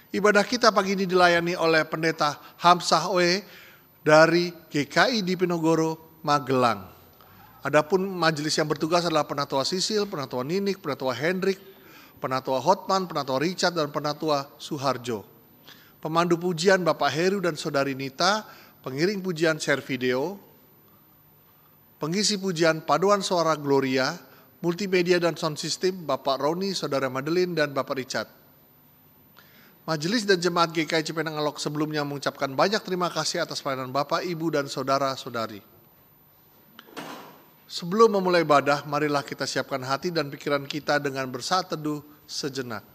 Ibadah kita pagi ini dilayani oleh Pendeta Hamsah Oe dari GKI Diponegoro, Magelang. Adapun majelis yang bertugas adalah Penatua Sisil, Penatua Ninik, Penatua Hendrik, Penatua Hotman, Penatua Richard, dan Penatua Suharjo. Pemandu pujian Bapak Heru dan Saudari Nita, pengiring pujian share video, pengisi pujian paduan suara Gloria, multimedia dan sound system Bapak Roni, Saudara Madeline, dan Bapak Richard. Majelis dan Jemaat GKI Cipenang Alok sebelumnya mengucapkan banyak terima kasih atas pelayanan Bapak, Ibu, dan Saudara-saudari. Sebelum memulai ibadah, marilah kita siapkan hati dan pikiran kita dengan bersaat teduh sejenak.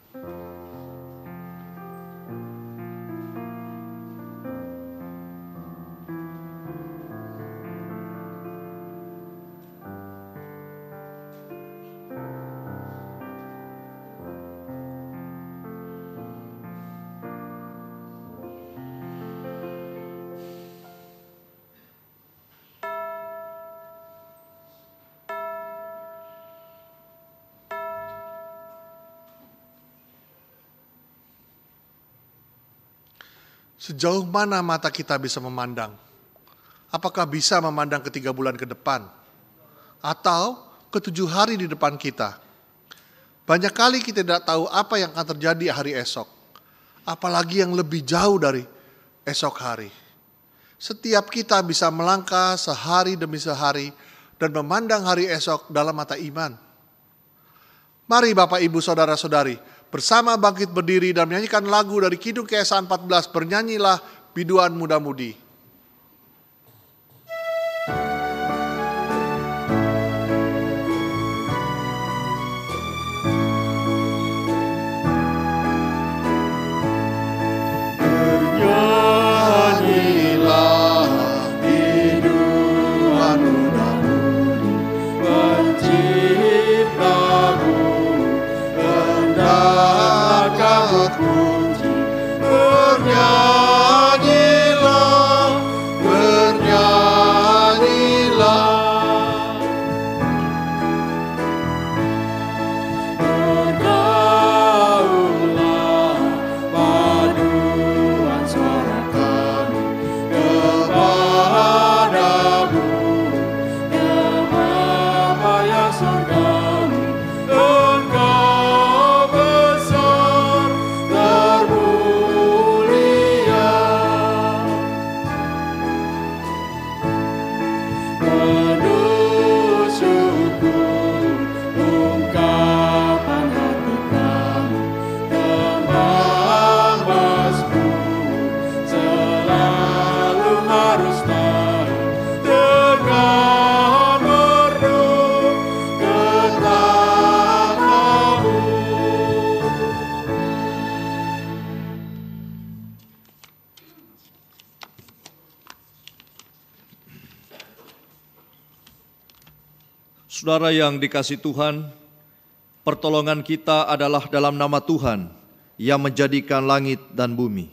Sejauh mana mata kita bisa memandang? Apakah bisa memandang ke 3 bulan ke depan? Atau ke 7 hari di depan kita? Banyak kali kita tidak tahu apa yang akan terjadi hari esok. Apalagi yang lebih jauh dari esok hari. Setiap kita bisa melangkah sehari demi sehari dan memandang hari esok dalam mata iman. Mari Bapak, Ibu, Saudara-saudari, bersama bangkit berdiri dan menyanyikan lagu dari Kidung Keesaan 14, Bernyanyilah Biduan Muda-Mudi. Saudara yang dikasihi Tuhan, pertolongan kita adalah dalam nama Tuhan yang menjadikan langit dan bumi.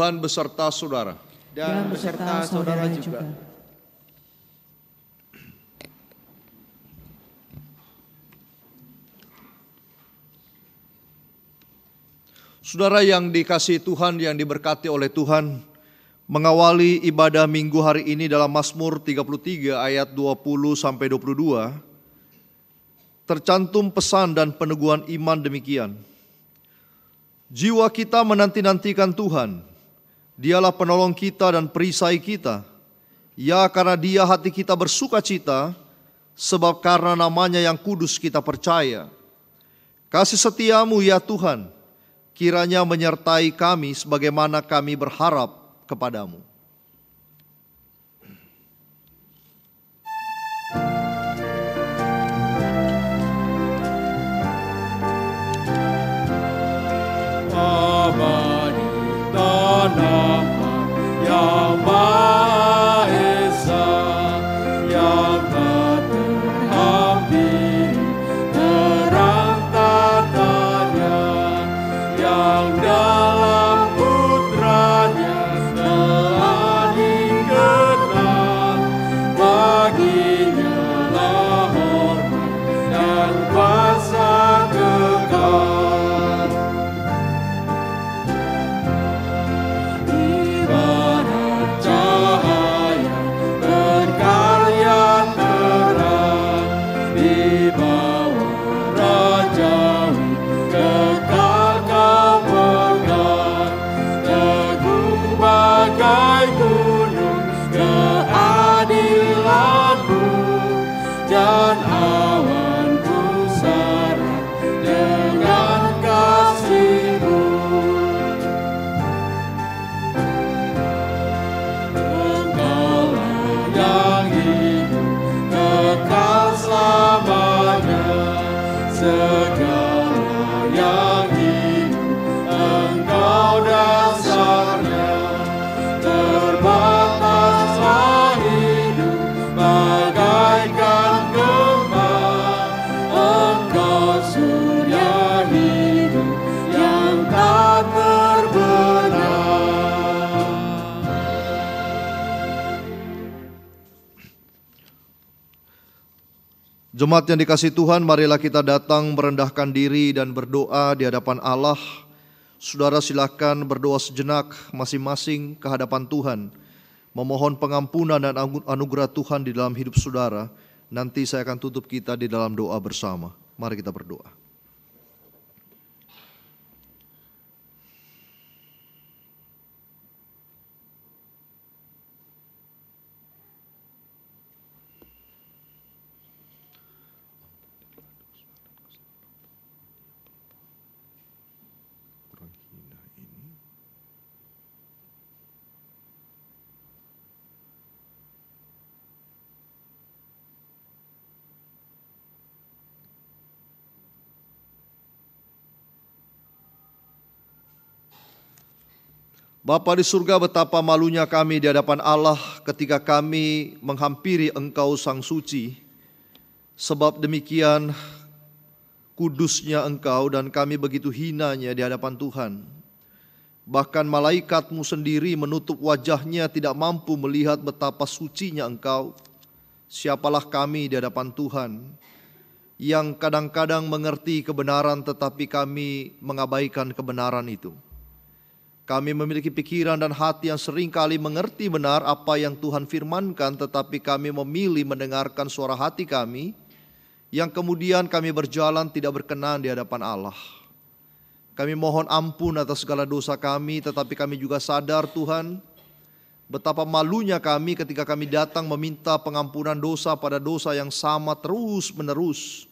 Tuhan beserta saudara. Dan beserta saudara juga. Saudara yang dikasihi Tuhan, yang diberkati oleh Tuhan, mengawali ibadah minggu hari ini dalam Mazmur 33 ayat 20-22, tercantum pesan dan peneguhan iman demikian. Jiwa kita menanti-nantikan Tuhan, Dialah penolong kita dan perisai kita. Ya, karena Dia hati kita bersuka cita, sebab karena namanya yang kudus kita percaya. Kasih setiamu ya Tuhan, kiranya menyertai kami sebagaimana kami berharap kepadamu. Abadi tanah yang Maha Esa, yang tak segala yang hidup Engkau dasarnya, terbataslah hidup bagaikan gembala. Engkau surya hidup yang tak terbenam. Jemaat yang dikasihi Tuhan, marilah kita datang merendahkan diri dan berdoa di hadapan Allah. Saudara silakan berdoa sejenak masing-masing ke hadapan Tuhan, memohon pengampunan dan anugerah Tuhan di dalam hidup saudara. Nanti saya akan tutup kita di dalam doa bersama. Mari kita berdoa. Bapa di surga, betapa malunya kami di hadapan Allah ketika kami menghampiri Engkau Sang Suci. Sebab demikian kudusnya Engkau dan kami begitu hinanya di hadapan Tuhan. Bahkan malaikat-Mu sendiri menutup wajahnya, tidak mampu melihat betapa sucinya Engkau. Siapalah kami di hadapan Tuhan yang kadang-kadang mengerti kebenaran tetapi kami mengabaikan kebenaran itu. Kami memiliki pikiran dan hati yang seringkali mengerti benar apa yang Tuhan firmankan, tetapi kami memilih mendengarkan suara hati kami, yang kemudian kami berjalan tidak berkenan di hadapan Allah. Kami mohon ampun atas segala dosa kami, tetapi kami juga sadar Tuhan, betapa malunya kami ketika kami datang meminta pengampunan dosa pada dosa yang sama terus menerus.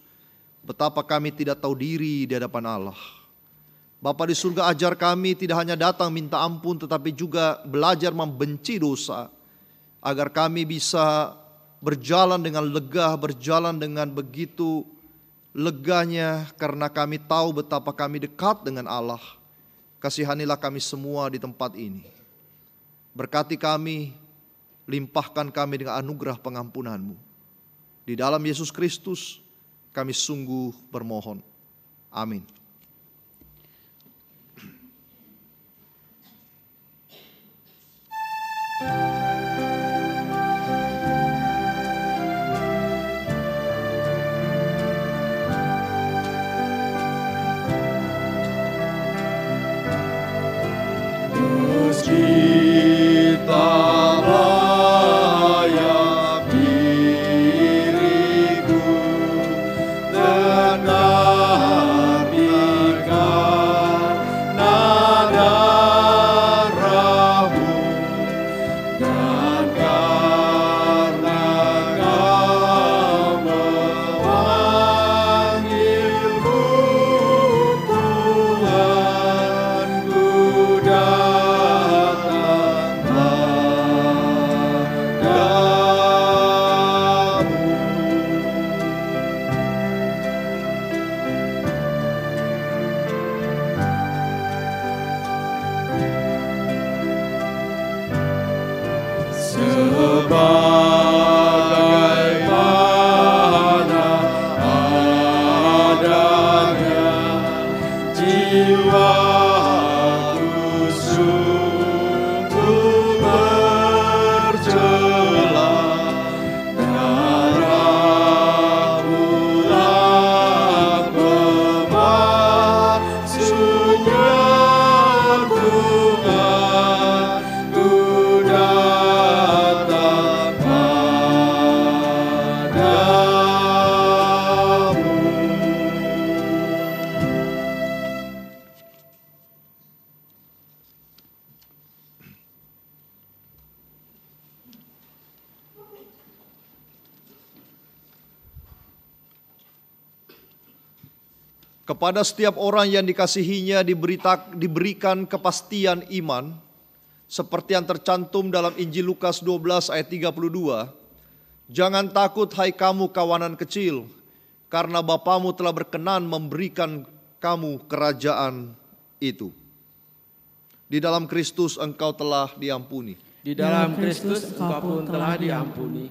Betapa kami tidak tahu diri di hadapan Allah. Bapa di surga, ajar kami tidak hanya datang minta ampun, tetapi juga belajar membenci dosa, agar kami bisa berjalan dengan lega, berjalan dengan begitu leganya, karena kami tahu betapa kami dekat dengan Allah. Kasihanilah kami semua di tempat ini. Berkati kami, limpahkan kami dengan anugerah pengampunan-Mu. Di dalam Yesus Kristus kami sungguh bermohon. Amin. Kita layak diriku menabikan nada rabu, dan karena Kau memanggilku Tuhan, ku datang padamu. Sebagaimana adanya jiwaku sungguh bercela, darah-Mulah pemasuknya Tuhan, ku datang padamu. Kepada setiap orang yang dikasihinya diberikan kepastian iman, seperti yang tercantum dalam Injil Lukas 12 ayat 32. Jangan takut hai kamu kawanan kecil, karena Bapamu telah berkenan memberikan kamu kerajaan itu. Di dalam Kristus engkau telah diampuni. Di dalam Kristus engkau pun telah diampuni.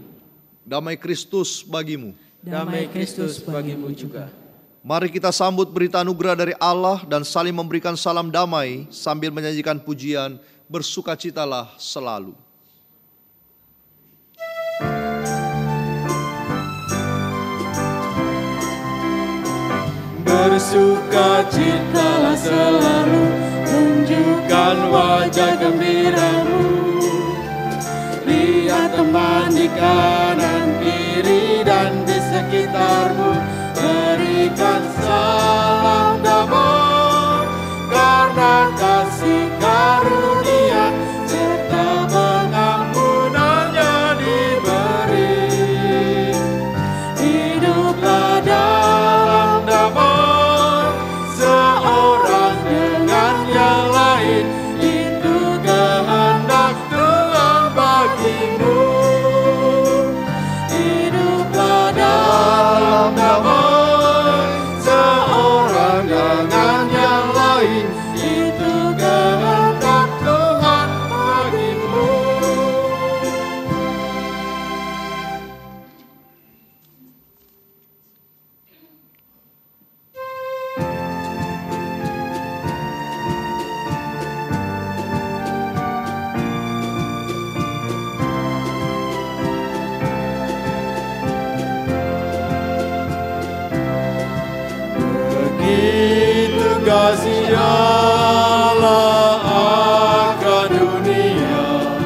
Damai Kristus bagimu. Damai Kristus bagimu juga. Mari kita sambut berita anugerah dari Allah dan saling memberikan salam damai sambil menyanyikan pujian bersukacitalah selalu. Bersukacitalah selalu, tunjukkan wajah gembiramu. Lihat teman di kanan kiri dan di sekitarmu, berikan salam damai, karena kasih karunia serta pengampunannya diberi. Hiduplah dalam damai, seorang dengan yang lain, itu kehendak Tuhan bagimu. Hiduplah dalam damai, seorang dengan yang lain, itu kehendak Tuhan bagimu. Begitu kasih Allah akan dunia,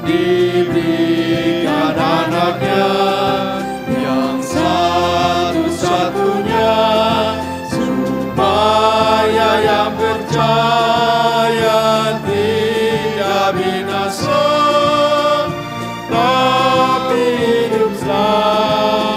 diberikan anaknya yang satu-satunya, supaya yang percaya tidak binasa, tapi hidup selamanya.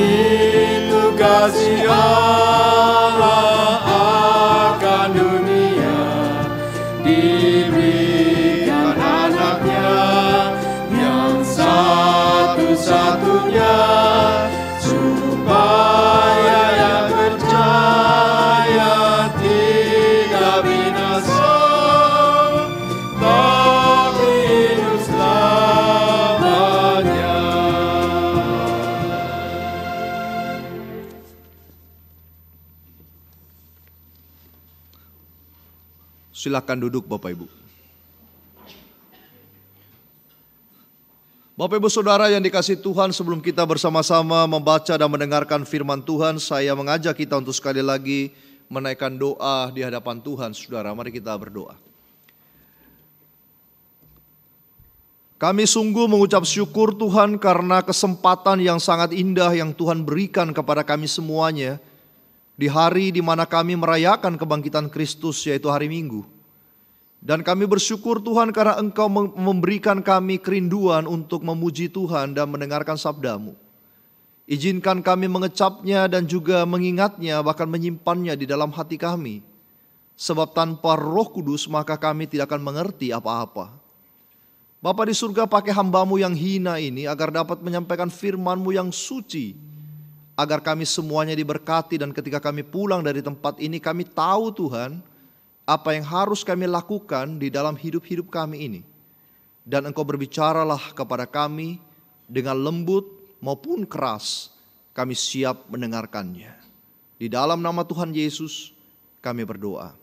Begitu kasih Allah akan dunia, diberikan anaknya yang satu-satunya, supaya yang percaya tidak binasa, tapi hidup selamanya. Silakan duduk Bapak Ibu. Bapak Ibu Saudara yang dikasihi Tuhan, sebelum kita bersama-sama membaca dan mendengarkan firman Tuhan, saya mengajak kita untuk sekali lagi menaikkan doa di hadapan Tuhan. Saudara, mari kita berdoa. Kami sungguh mengucap syukur Tuhan karena kesempatan yang sangat indah yang Tuhan berikan kepada kami semuanya di hari di mana kami merayakan kebangkitan Kristus, yaitu hari Minggu. Dan kami bersyukur Tuhan karena Engkau memberikan kami kerinduan untuk memuji Tuhan dan mendengarkan sabda-Mu. Izinkan kami mengecapnya dan juga mengingatnya, bahkan menyimpannya di dalam hati kami. Sebab tanpa Roh Kudus maka kami tidak akan mengerti apa-apa. Bapa di surga, pakai hamba-Mu yang hina ini agar dapat menyampaikan firman-Mu yang suci, agar kami semuanya diberkati, dan ketika kami pulang dari tempat ini kami tahu Tuhan apa yang harus kami lakukan di dalam hidup-hidup kami ini. Dan Engkau berbicaralah kepada kami dengan lembut maupun keras, kami siap mendengarkannya. Di dalam nama Tuhan Yesus kami berdoa.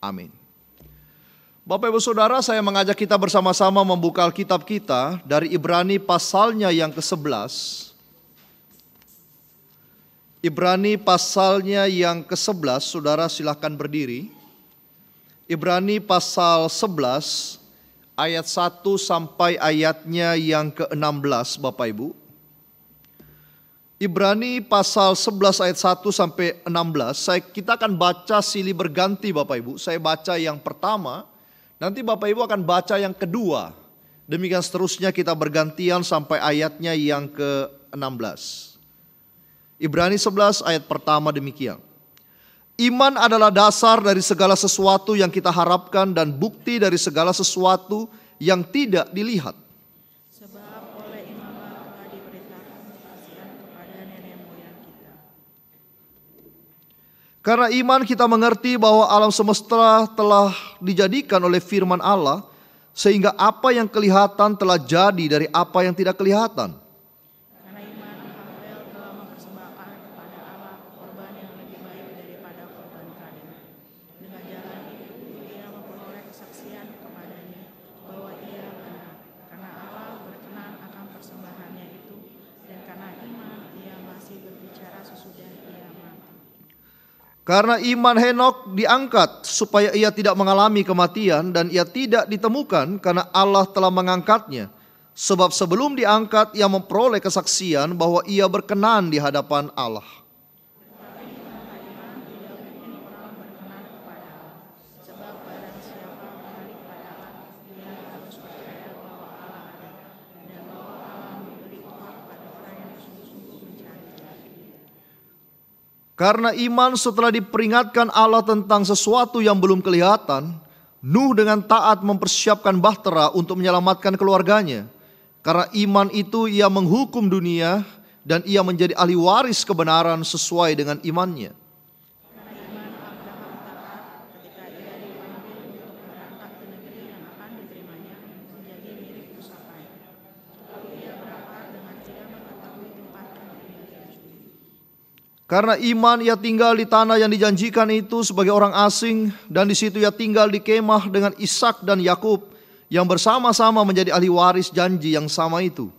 Amin. Bapak Ibu Saudara, saya mengajak kita bersama-sama membuka Alkitab kita dari Ibrani pasalnya yang ke-11. Ibrani pasalnya yang ke-11, saudara silakan berdiri. Ibrani pasal 11 ayat 1 sampai ayatnya yang ke-16 Bapak Ibu. Ibrani pasal 11 ayat 1 sampai 16, kita akan baca silih berganti Bapak Ibu. Saya baca yang pertama, nanti Bapak Ibu akan baca yang kedua. Demikian seterusnya kita bergantian sampai ayatnya yang ke-16. Ibrani 11 ayat pertama demikian. Iman adalah dasar dari segala sesuatu yang kita harapkan dan bukti dari segala sesuatu yang tidak dilihat. Sebab oleh imanlah telah diberitakan kekasihan kepada nenek moyang kita. Karena iman kita mengerti bahwa alam semesta telah dijadikan oleh firman Allah, sehingga apa yang kelihatan telah jadi dari apa yang tidak kelihatan. Karena iman Habel telah mempersembahkan kepada Allah korban yang lebih baik daripada korban Kain. Dengan jalan itu ia memperoleh kesaksian kepadanya bahwa ia benar. Karena Allah berkenan akan persembahannya itu, dan karena iman ia masih berbicara sesudah ia mati. Karena iman Henok diangkat supaya ia tidak mengalami kematian dan ia tidak ditemukan karena Allah telah mengangkatnya. Sebab sebelum diangkat ia memperoleh kesaksian bahwa ia berkenan di hadapan Allah. Sebab barang siapa kembali kepada Allah, dia harus percaya bahwa Allah ada, dan bahwa Allah memberi upah kepada orang yang sungguh-sungguh mencari Dia. Karena iman setelah diperingatkan Allah tentang sesuatu yang belum kelihatan, Nuh dengan taat mempersiapkan bahtera untuk menyelamatkan keluarganya. Karena iman itu ia menghukum dunia dan ia menjadi ahli waris kebenaran sesuai dengan imannya. Karena iman Abraham taat ketika ia dipanggil untuk berangkat ke negeri yang akan diterimanya menjadi milik pusakanya. Lalu ia berangkat dengan tidak mengetahui tempat yang ia tuju. Karena iman ia tinggal di tanah yang dijanjikan itu sebagai orang asing, dan di situ ia tinggal di kemah dengan Ishak dan Yakub yang bersama-sama menjadi ahli waris janji yang sama itu.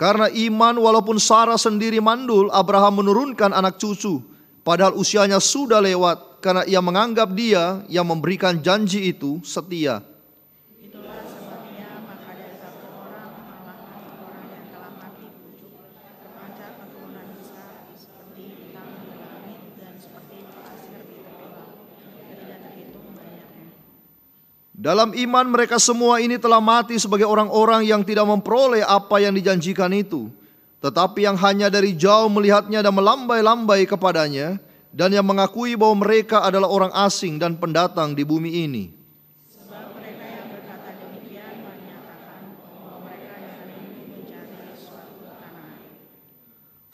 Karena iman walaupun Sarah sendiri mandul, Abraham menurunkan anak cucu, padahal usianya sudah lewat, karena ia menganggap dia yang memberikan janji itu setia. Itulah sebabnya maka dari satu orang malahan orang yang telah mati diujuk, terpancar keturunan Isa seperti bintang di langit dan seperti pasir di tepi laut, dan tidak terhitung banyaknya. Dalam iman mereka semua ini telah mati sebagai orang-orang yang tidak memperoleh apa yang dijanjikan itu, tetapi yang hanya dari jauh melihatnya dan melambai-lambai kepadanya, dan yang mengakui bahwa mereka adalah orang asing dan pendatang di bumi ini. Sebab mereka yang berkata demikian menyatakan bahwa mereka dari dulu mencari suatu tanah air.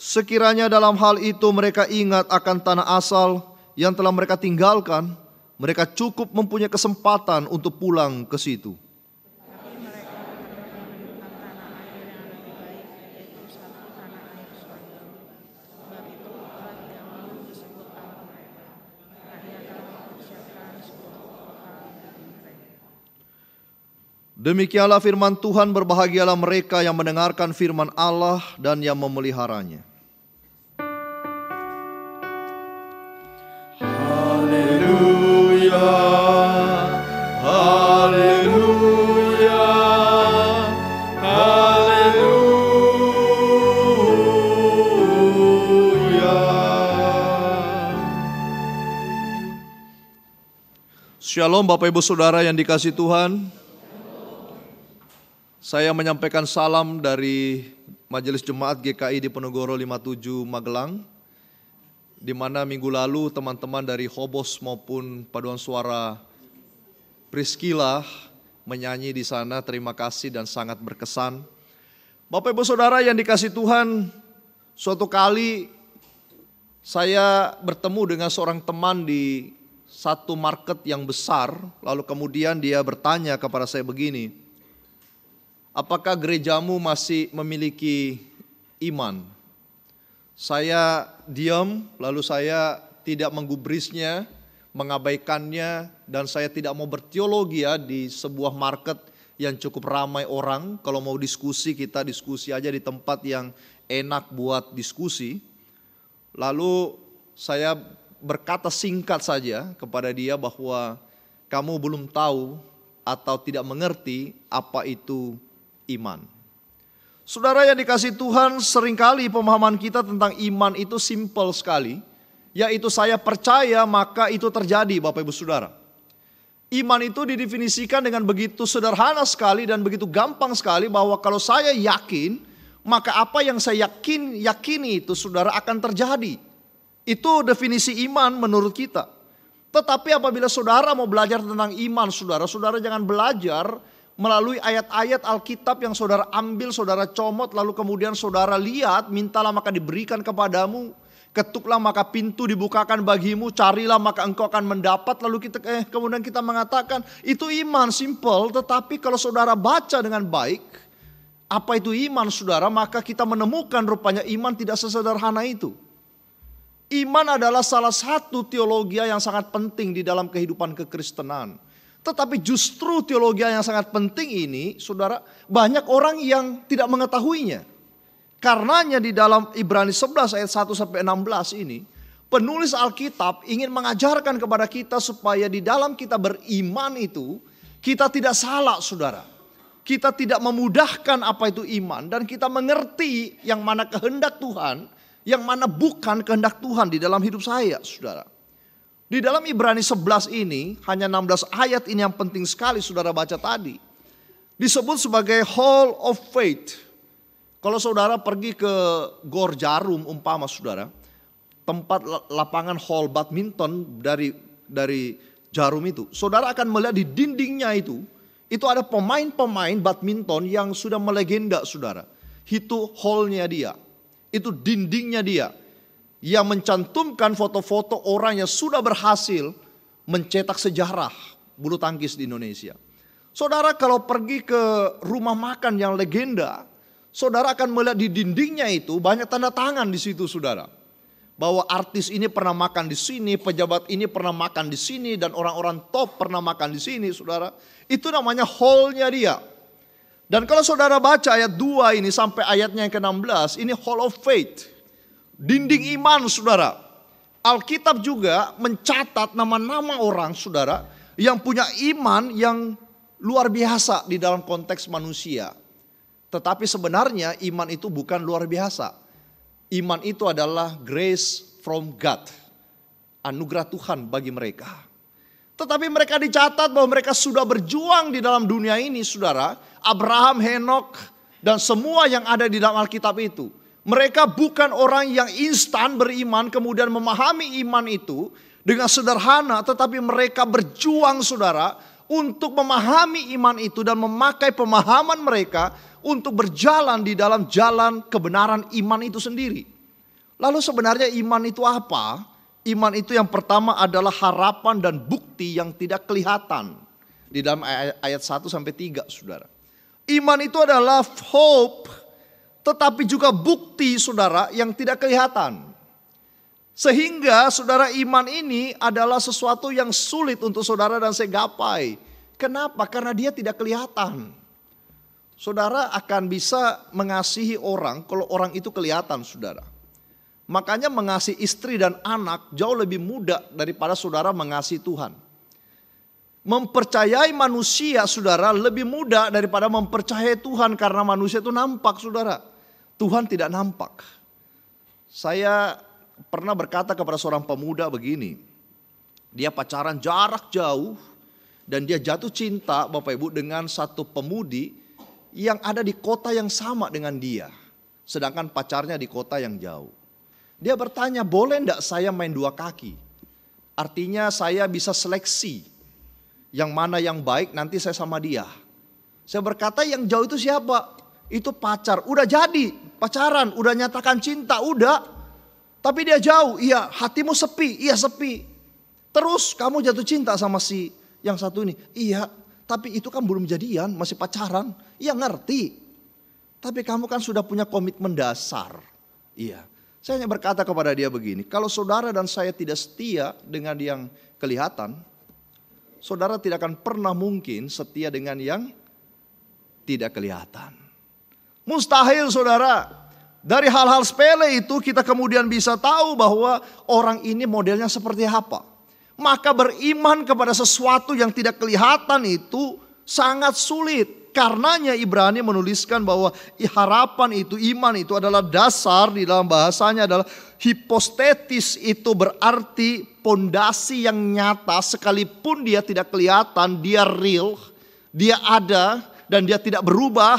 Sekiranya dalam hal itu mereka ingat akan tanah asal yang telah mereka tinggalkan, mereka cukup mempunyai kesempatan untuk pulang ke situ. Tapi mereka merindukan tanah air yang lebih baik, yaitu satu tanah air surgawi. Sebab itu Allah tidak mau disebut Allah mereka, karena Ia telah mempersiapkan sebuah kota bagi mereka. Demikianlah firman Tuhan, berbahagialah mereka yang mendengarkan firman Allah dan yang memeliharanya. Haleluya, haleluya, haleluya. Shalom Bapak Ibu Saudara yang dikasihi Tuhan. Saya menyampaikan salam dari Majelis Jemaat GKI di Penogoro 57 Magelang, di mana minggu lalu teman-teman dari Hobos maupun Paduan Suara Priscilla menyanyi di sana. Terima kasih dan sangat berkesan. Bapak Ibu Saudara yang dikasihi Tuhan, suatu kali saya bertemu dengan seorang teman di satu market yang besar, lalu kemudian dia bertanya kepada saya begini, apakah gerejamu masih memiliki iman? Saya diam, lalu saya tidak menggubrisnya, mengabaikannya, dan saya tidak mau berteologi ya di sebuah market yang cukup ramai orang. Kalau mau diskusi, kita diskusi aja di tempat yang enak buat diskusi. Lalu saya berkata singkat saja kepada dia bahwa kamu belum tahu atau tidak mengerti apa itu iman. Saudara yang dikasihi Tuhan, seringkali pemahaman kita tentang iman itu simpel sekali, yaitu saya percaya maka itu terjadi, Bapak Ibu Saudara. Iman itu didefinisikan dengan begitu sederhana sekali dan begitu gampang sekali bahwa kalau saya yakin, maka apa yang saya yakini itu saudara akan terjadi. Itu definisi iman menurut kita. Tetapi apabila saudara mau belajar tentang iman saudara, saudara jangan belajar melalui ayat-ayat Alkitab yang saudara ambil, saudara comot, lalu kemudian saudara lihat, mintalah maka diberikan kepadamu. Ketuklah maka pintu dibukakan bagimu, carilah maka engkau akan mendapat. Lalu kemudian kita mengatakan itu iman simple. Tetapi kalau saudara baca dengan baik, apa itu iman saudara, maka kita menemukan rupanya iman tidak sesederhana itu. Iman adalah salah satu teologi yang sangat penting di dalam kehidupan kekristenan. Tetapi justru teologi yang sangat penting ini, saudara, banyak orang yang tidak mengetahuinya. Karenanya di dalam Ibrani 11 ayat 1 sampai 16 ini, penulis Alkitab ingin mengajarkan kepada kita supaya di dalam kita beriman itu, kita tidak salah saudara. Kita tidak memudahkan apa itu iman dan kita mengerti yang mana kehendak Tuhan, yang mana bukan kehendak Tuhan di dalam hidup saya saudara. Di dalam Ibrani 11 ini, hanya 16 ayat ini yang penting sekali saudara baca tadi. Disebut sebagai Hall of Faith. Kalau saudara pergi ke Gor Jarum umpama saudara, tempat lapangan hall badminton dari Jarum itu, saudara akan melihat di dindingnya itu ada pemain-pemain badminton yang sudah melegenda saudara. Itu hallnya dia, itu dindingnya dia, yang mencantumkan foto-foto orang yang sudah berhasil mencetak sejarah bulu tangkis di Indonesia. Saudara kalau pergi ke rumah makan yang legenda, saudara akan melihat di dindingnya itu banyak tanda tangan di situ saudara. Bahwa artis ini pernah makan di sini, pejabat ini pernah makan di sini, dan orang-orang top pernah makan di sini saudara. Itu namanya hall-nya dia. Dan kalau saudara baca ayat 2 ini sampai ayatnya yang ke-16, ini Hall of Faith. Dinding iman saudara. Alkitab juga mencatat nama-nama orang saudara yang punya iman yang luar biasa di dalam konteks manusia. Tetapi sebenarnya iman itu bukan luar biasa. Iman itu adalah grace from God. Anugerah Tuhan bagi mereka. Tetapi mereka dicatat bahwa mereka sudah berjuang di dalam dunia ini saudara. Abraham, Henok, dan semua yang ada di dalam Alkitab itu. Mereka bukan orang yang instan beriman kemudian memahami iman itu dengan sederhana. Tetapi mereka berjuang saudara untuk memahami iman itu dan memakai pemahaman mereka untuk berjalan di dalam jalan kebenaran iman itu sendiri. Lalu sebenarnya iman itu apa? Iman itu yang pertama adalah harapan dan bukti yang tidak kelihatan. Di dalam ayat 1 sampai 3 saudara. Iman itu adalah hope, tetapi juga bukti saudara yang tidak kelihatan. Sehingga saudara iman ini adalah sesuatu yang sulit untuk saudara dan saya gapai. Kenapa? Karena dia tidak kelihatan. Saudara akan bisa mengasihi orang kalau orang itu kelihatan saudara. Makanya mengasihi istri dan anak jauh lebih mudah daripada saudara mengasihi Tuhan. Mempercayai manusia saudara lebih mudah daripada mempercayai Tuhan karena manusia itu nampak saudara. Tuhan tidak nampak. Saya pernah berkata kepada seorang pemuda begini. Dia pacaran jarak jauh dan dia jatuh cinta Bapak Ibu dengan satu pemudi yang ada di kota yang sama dengan dia. Sedangkan pacarnya di kota yang jauh. Dia bertanya, boleh enggak saya main dua kaki? Artinya saya bisa seleksi. Yang mana yang baik nanti saya sama dia. Saya berkata yang jauh itu siapa? Itu pacar. Udah jadi pacaran, udah nyatakan cinta, udah. Tapi dia jauh, iya hatimu sepi, iya sepi. Terus kamu jatuh cinta sama si yang satu ini. Iya. Tapi itu kan belum jadian, masih pacaran. Iya ngerti. Tapi kamu kan sudah punya komitmen dasar. Iya. Saya hanya berkata kepada dia begini. Kalau saudara dan saya tidak setia dengan yang kelihatan. Saudara tidak akan pernah mungkin setia dengan yang tidak kelihatan. Mustahil saudara. Dari hal-hal sepele itu kita kemudian bisa tahu bahwa orang ini modelnya seperti apa. Maka beriman kepada sesuatu yang tidak kelihatan itu sangat sulit. Karenanya Ibrani menuliskan bahwa harapan itu, iman itu adalah dasar di dalam bahasanya adalah hipostatis itu berarti pondasi yang nyata, sekalipun dia tidak kelihatan, dia real, dia ada dan dia tidak berubah,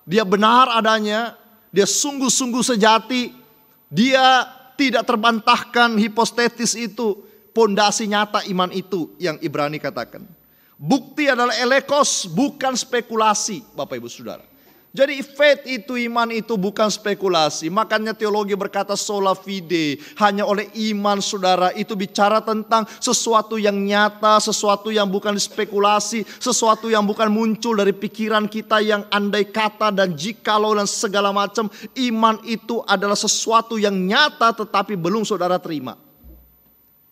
dia benar adanya, dia sungguh-sungguh sejati, dia tidak terbantahkan. Hipostatis itu pondasi nyata iman itu yang Ibrani katakan. Bukti adalah elekos, bukan spekulasi, Bapak Ibu Saudara. Jadi faith itu, iman itu bukan spekulasi. Makanya teologi berkata sola fide, hanya oleh iman saudara. Itu bicara tentang sesuatu yang nyata, sesuatu yang bukan spekulasi, sesuatu yang bukan muncul dari pikiran kita yang andai kata dan jikalau dan segala macam. Iman itu adalah sesuatu yang nyata tetapi belum saudara terima.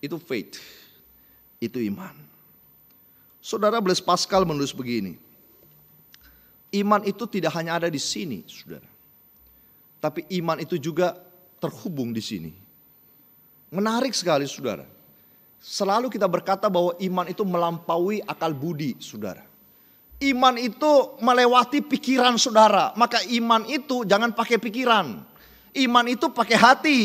Itu faith, itu iman. Saudara Blaise Pascal menulis begini. Iman itu tidak hanya ada di sini, saudara. Tapi iman itu juga terhubung di sini. Menarik sekali, saudara. Selalu kita berkata bahwa iman itu melampaui akal budi, saudara. Iman itu melewati pikiran saudara. Maka iman itu jangan pakai pikiran. Iman itu pakai hati.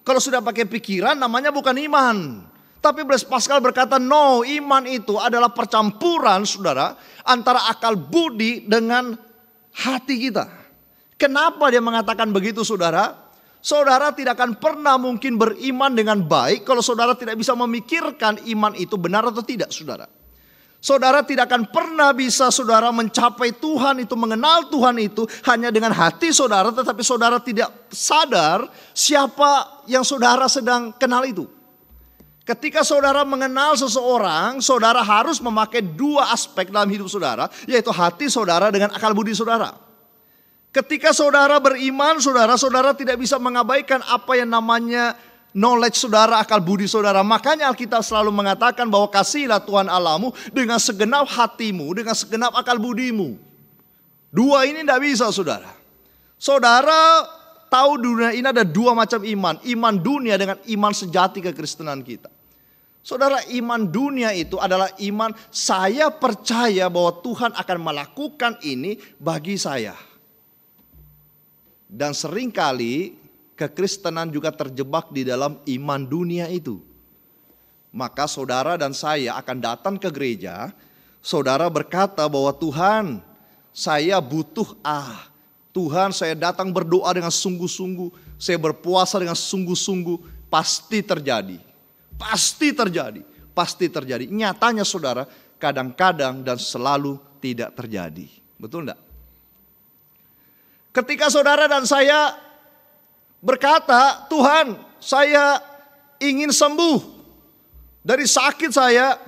Kalau sudah pakai pikiran namanya bukan iman. Tapi Blaise Pascal berkata, no, iman itu adalah percampuran, saudara, antara akal budi dengan hati kita. Kenapa dia mengatakan begitu, saudara? Saudara tidak akan pernah mungkin beriman dengan baik kalau saudara tidak bisa memikirkan iman itu benar atau tidak, saudara. Saudara tidak akan pernah bisa saudara mencapai Tuhan itu, mengenal Tuhan itu hanya dengan hati saudara, tetapi saudara tidak sadar siapa yang saudara sedang kenal itu. Ketika saudara mengenal seseorang, saudara harus memakai dua aspek dalam hidup saudara, yaitu hati saudara dengan akal budi saudara. Ketika saudara beriman, saudara tidak bisa mengabaikan apa yang namanya knowledge saudara, akal budi saudara. Makanya Alkitab selalu mengatakan bahwa kasihilah Tuhan Allahmu dengan segenap hatimu, dengan segenap akal budimu. Dua ini tidak bisa, saudara. Saudara tahu dunia ini ada dua macam iman. Iman dunia dengan iman sejati kekristenan kita. Saudara, iman dunia itu adalah iman saya percaya bahwa Tuhan akan melakukan ini bagi saya. Dan seringkali kekristenan juga terjebak di dalam iman dunia itu. Maka saudara dan saya akan datang ke gereja. Saudara berkata bahwa Tuhan, saya butuh Tuhan, saya datang berdoa dengan sungguh-sungguh, saya berpuasa dengan sungguh-sungguh, pasti terjadi. Pasti terjadi, pasti terjadi. Nyatanya saudara, kadang-kadang dan selalu tidak terjadi. Betul enggak? Ketika saudara dan saya berkata, Tuhan, saya ingin sembuh dari sakit saya.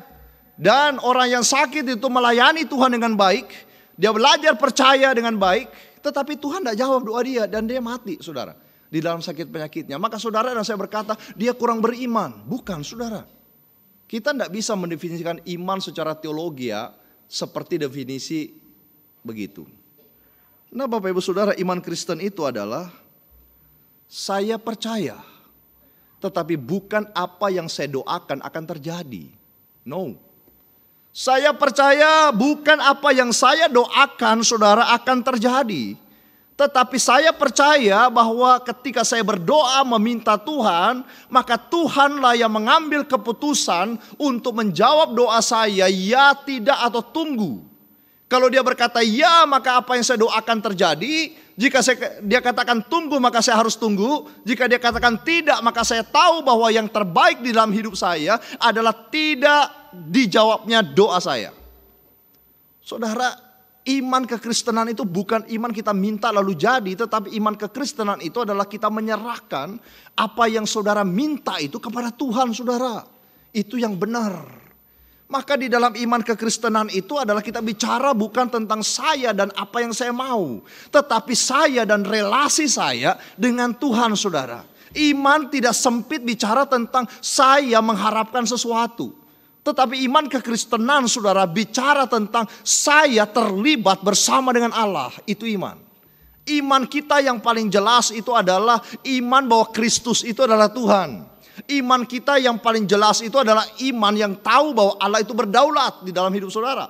Dan orang yang sakit itu melayani Tuhan dengan baik. Dia belajar percaya dengan baik. Tetapi Tuhan tidak jawab doa dia dan dia mati, saudara. Di dalam sakit penyakitnya. Maka saudara dan saya berkata, dia kurang beriman. Bukan, saudara. Kita tidak bisa mendefinisikan iman secara teologi ya, seperti definisi begitu. Nah Bapak Ibu Saudara, iman Kristen itu adalah saya percaya. Tetapi bukan apa yang saya doakan akan terjadi. No. Saya percaya bukan apa yang saya doakan saudara akan terjadi. Tetapi saya percaya bahwa ketika saya berdoa meminta Tuhan, maka Tuhanlah yang mengambil keputusan untuk menjawab doa saya, ya, tidak, atau tunggu. Kalau dia berkata ya, maka apa yang saya doakan terjadi. Jika dia katakan tunggu, maka saya harus tunggu. Jika dia katakan tidak, maka saya tahu bahwa yang terbaik di dalam hidup saya adalah tidak dijawabnya doa saya. Saudara, iman kekristenan itu bukan iman kita minta lalu jadi, tetapi iman kekristenan itu adalah kita menyerahkan apa yang saudara minta itu kepada Tuhan, saudara. Itu yang benar. Maka di dalam iman kekristenan itu adalah kita bicara bukan tentang saya dan apa yang saya mau, tetapi saya dan relasi saya dengan Tuhan, saudara. Iman tidak sempit bicara tentang saya mengharapkan sesuatu. Tetapi iman kekristenan saudara bicara tentang saya terlibat bersama dengan Allah. Itu iman. Iman kita yang paling jelas itu adalah iman bahwa Kristus itu adalah Tuhan. Iman kita yang paling jelas itu adalah iman yang tahu bahwa Allah itu berdaulat di dalam hidup saudara.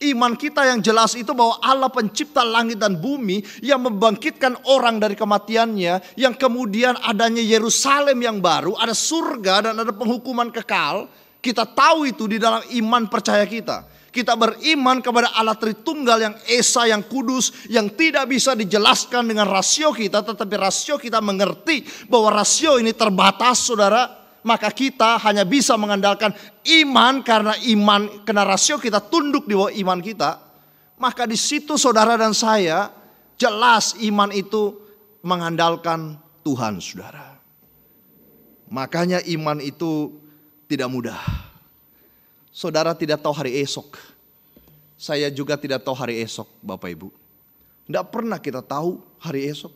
Iman kita yang jelas itu bahwa Allah pencipta langit dan bumi yang membangkitkan orang dari kematiannya, yang kemudian adanya Yerusalem yang baru, ada surga dan ada penghukuman kekal. Kita tahu itu di dalam iman percaya kita. Kita beriman kepada Allah Tritunggal yang esa, yang kudus, yang tidak bisa dijelaskan dengan rasio kita, tetapi rasio kita mengerti bahwa rasio ini terbatas, saudara. Maka kita hanya bisa mengandalkan iman, karena rasio kita tunduk di bawah iman kita. Maka di situ saudara dan saya jelas iman itu mengandalkan Tuhan, saudara. Makanya iman itu tidak mudah. Saudara tidak tahu hari esok. Saya juga tidak tahu hari esok, Bapak Ibu. Tidak pernah kita tahu hari esok.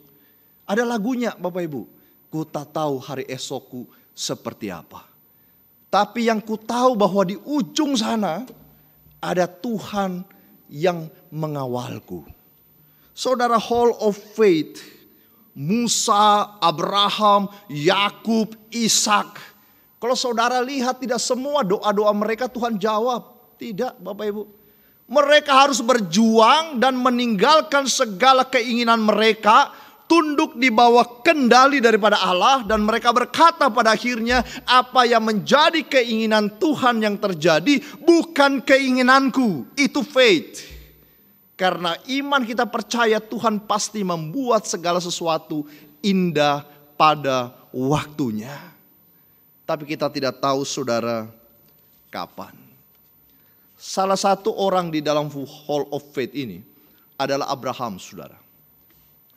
Ada lagunya, Bapak Ibu. Ku tak tahu hari esokku seperti apa. Tapi yang ku tahu bahwa di ujung sana ada Tuhan yang mengawalku. Saudara, Hall of Faith, Musa, Abraham, Yakub, Ishak. Kalau saudara lihat tidak semua doa-doa mereka Tuhan jawab. Tidak, Bapak Ibu. Mereka harus berjuang dan meninggalkan segala keinginan mereka, tunduk di bawah kendali daripada Allah, dan mereka berkata pada akhirnya, apa yang menjadi keinginan Tuhan yang terjadi, bukan keinginanku. Itu faith. Karena iman kita percaya Tuhan pasti membuat segala sesuatu indah pada waktunya. Tapi kita tidak tahu, saudara, kapan. Salah satu orang di dalam Hall of Faith ini adalah Abraham, saudara.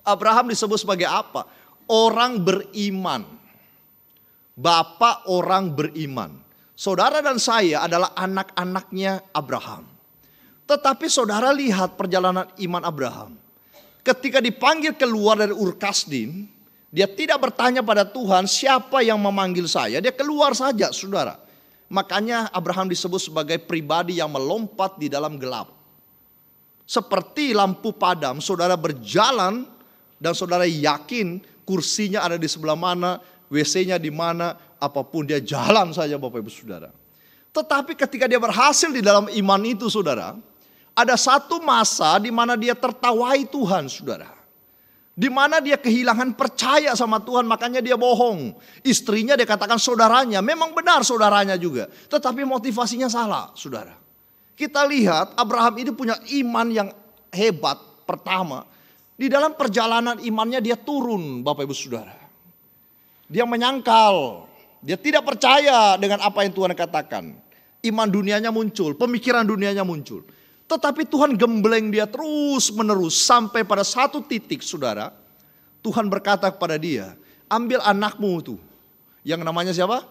Abraham disebut sebagai apa? Orang beriman. Bapak orang beriman. Saudara dan saya adalah anak-anaknya Abraham. Tetapi saudara lihat perjalanan iman Abraham. Ketika dipanggil keluar dari Ur Kasdim, dia tidak bertanya pada Tuhan, siapa yang memanggil saya? Dia keluar saja, saudara. Makanya Abraham disebut sebagai pribadi yang melompat di dalam gelap. Seperti lampu padam, saudara berjalan dan saudara yakin kursinya ada di sebelah mana, WC-nya di mana, apapun dia jalan saja, Bapak Ibu Saudara. Tetapi ketika dia berhasil di dalam iman itu, saudara, ada satu masa di mana dia tertawai Tuhan, saudara. Di mana dia kehilangan percaya sama Tuhan, makanya dia bohong. Istrinya dia katakan saudaranya, memang benar saudaranya juga. Tetapi motivasinya salah, saudara. Kita lihat Abraham ini punya iman yang hebat. Pertama, di dalam perjalanan imannya dia turun, Bapak Ibu Saudara. Dia menyangkal, dia tidak percaya dengan apa yang Tuhan katakan. Iman dunianya muncul, pemikiran dunianya muncul. Tetapi Tuhan gembleng dia terus menerus sampai pada satu titik, saudara. Tuhan berkata kepada dia, ambil anakmu itu. Yang namanya siapa?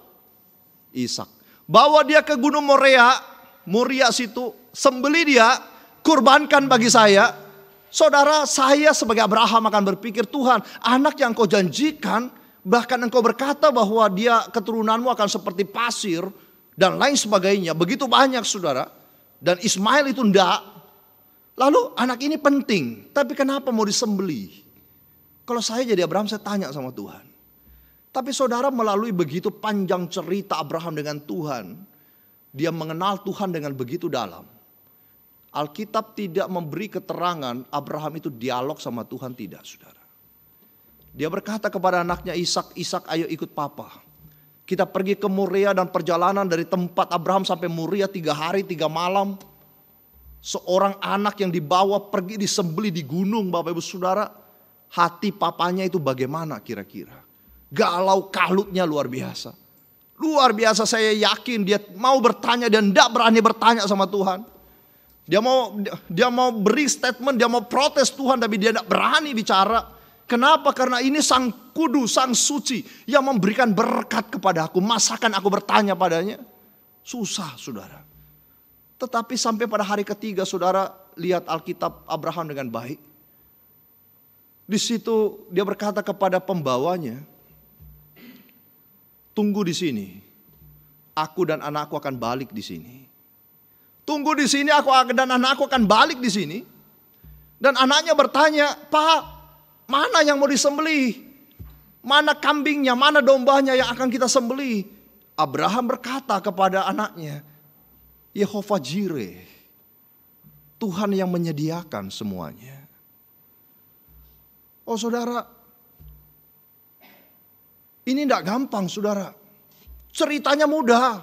Ishak. Bawa dia ke gunung Moria situ. Sembeli dia, kurbankan bagi saya. Saudara, saya sebagai Abraham akan berpikir, Tuhan, anak yang kau janjikan, bahkan engkau berkata bahwa dia keturunanmu akan seperti pasir dan lain sebagainya. Begitu banyak, saudara. Dan Ismail itu enggak. Lalu anak ini penting, tapi kenapa mau disembelih? Kalau saya jadi Abraham, saya tanya sama Tuhan. Tapi saudara, melalui begitu panjang cerita Abraham dengan Tuhan, dia mengenal Tuhan dengan begitu dalam. Alkitab tidak memberi keterangan Abraham itu dialog sama Tuhan, tidak, saudara. Dia berkata kepada anaknya Ishak, Ishak ayo ikut papa. Kita pergi ke Moria, dan perjalanan dari tempat Abraham sampai Moria 3 hari 3 malam. Seorang anak yang dibawa pergi disembelih di gunung, Bapak Ibu Saudara. Hati papanya itu bagaimana kira-kira? Galau kalutnya luar biasa. Luar biasa, saya yakin dia mau bertanya dan tidak berani bertanya sama Tuhan. Dia mau beri statement, dia mau protes Tuhan, tapi dia tidak berani bicara. Kenapa? Karena ini Sang Kudus, Sang Suci yang memberikan berkat kepada aku. Masakan aku bertanya padanya? Susah, saudara. Tetapi sampai pada hari ketiga, saudara, lihat Alkitab Abraham dengan baik. Di situ dia berkata kepada pembawanya, tunggu di sini. Aku dan anakku akan balik di sini. Tunggu di sini, aku dan anakku akan balik di sini. Dan anaknya bertanya, Pak, mana yang mau disembelih? Mana kambingnya, mana dombanya yang akan kita sembelih? Abraham berkata kepada anaknya, Yehova Jireh, Tuhan yang menyediakan semuanya. Oh saudara, ini tidak gampang saudara. Ceritanya mudah,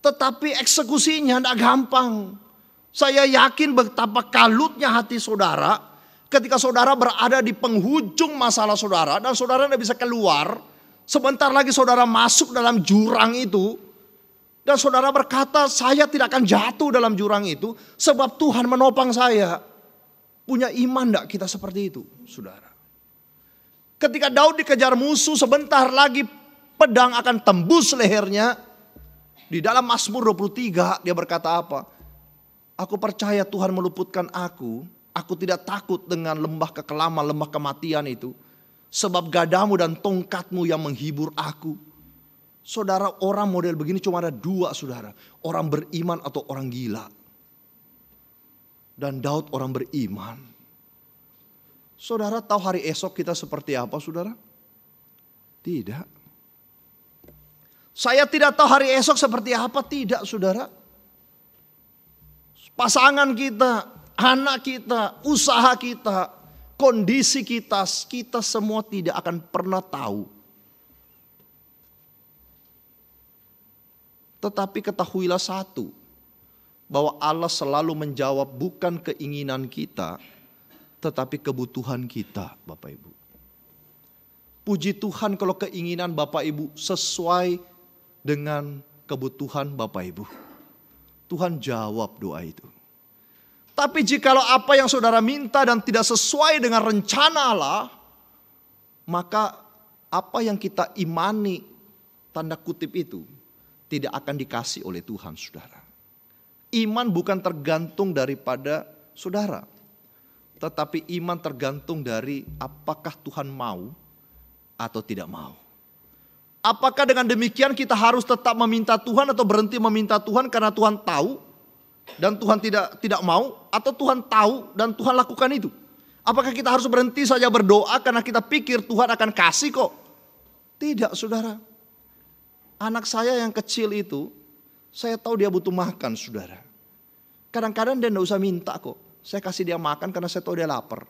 tetapi eksekusinya tidak gampang. Saya yakin betapa kalutnya hati saudara ketika saudara berada di penghujung masalah saudara dan saudara tidak bisa keluar. Sebentar lagi saudara masuk dalam jurang itu dan saudara berkata, saya tidak akan jatuh dalam jurang itu sebab Tuhan menopang saya. Punya iman tidak kita seperti itu, saudara? Ketika Daud dikejar musuh, sebentar lagi pedang akan tembus lehernya. Di dalam Mazmur 23 dia berkata apa? Aku percaya Tuhan meluputkan aku tidak takut dengan lembah kekelaman, lembah kematian itu. Sebab gadamu dan tongkatmu yang menghibur aku. Saudara, orang model begini cuma ada dua saudara. Orang beriman atau orang gila. Dan Daud orang beriman. Saudara tahu hari esok kita seperti apa saudara? Tidak. Saya tidak tahu hari esok seperti apa, tidak saudara. Pasangan kita, anak kita, usaha kita, kondisi kita semua tidak akan pernah tahu. Tetapi ketahuilah satu, bahwa Allah selalu menjawab bukan keinginan kita, tetapi kebutuhan kita, Bapak Ibu. Puji Tuhan kalau keinginan Bapak Ibu sesuai dengan kebutuhan Bapak Ibu. Tuhan jawab doa itu. Tapi jikalau apa yang saudara minta dan tidak sesuai dengan rencana Allah, maka apa yang kita imani, tanda kutip itu, tidak akan dikasih oleh Tuhan saudara. Iman bukan tergantung daripada saudara. Tetapi iman tergantung dari apakah Tuhan mau atau tidak mau. Apakah dengan demikian kita harus tetap meminta Tuhan atau berhenti meminta Tuhan karena Tuhan tahu dan Tuhan tidak mau, atau Tuhan tahu dan Tuhan lakukan itu? Apakah kita harus berhenti saja berdoa karena kita pikir Tuhan akan kasih kok? Tidak saudara. Anak saya yang kecil itu, saya tahu dia butuh makan saudara. Kadang-kadang dia tidak usah minta kok. Saya kasih dia makan karena saya tahu dia lapar.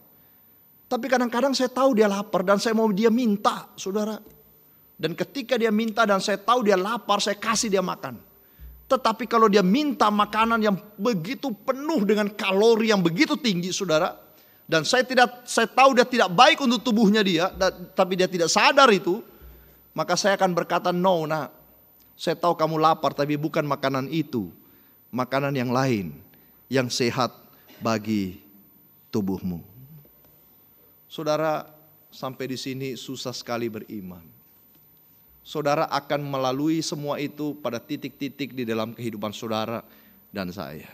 Tapi kadang-kadang saya tahu dia lapar dan saya mau dia minta saudara. Dan ketika dia minta dan saya tahu dia lapar, saya kasih dia makan. Tetapi kalau dia minta makanan yang begitu penuh dengan kalori yang begitu tinggi saudara. Dan saya tahu dia tidak baik untuk tubuhnya dia, tapi dia tidak sadar itu. Maka saya akan berkata, no nak, saya tahu kamu lapar tapi bukan makanan itu. Makanan yang lain, yang sehat bagi tubuhmu. Saudara, sampai di sini susah sekali beriman. Saudara akan melalui semua itu pada titik-titik di dalam kehidupan saudara dan saya.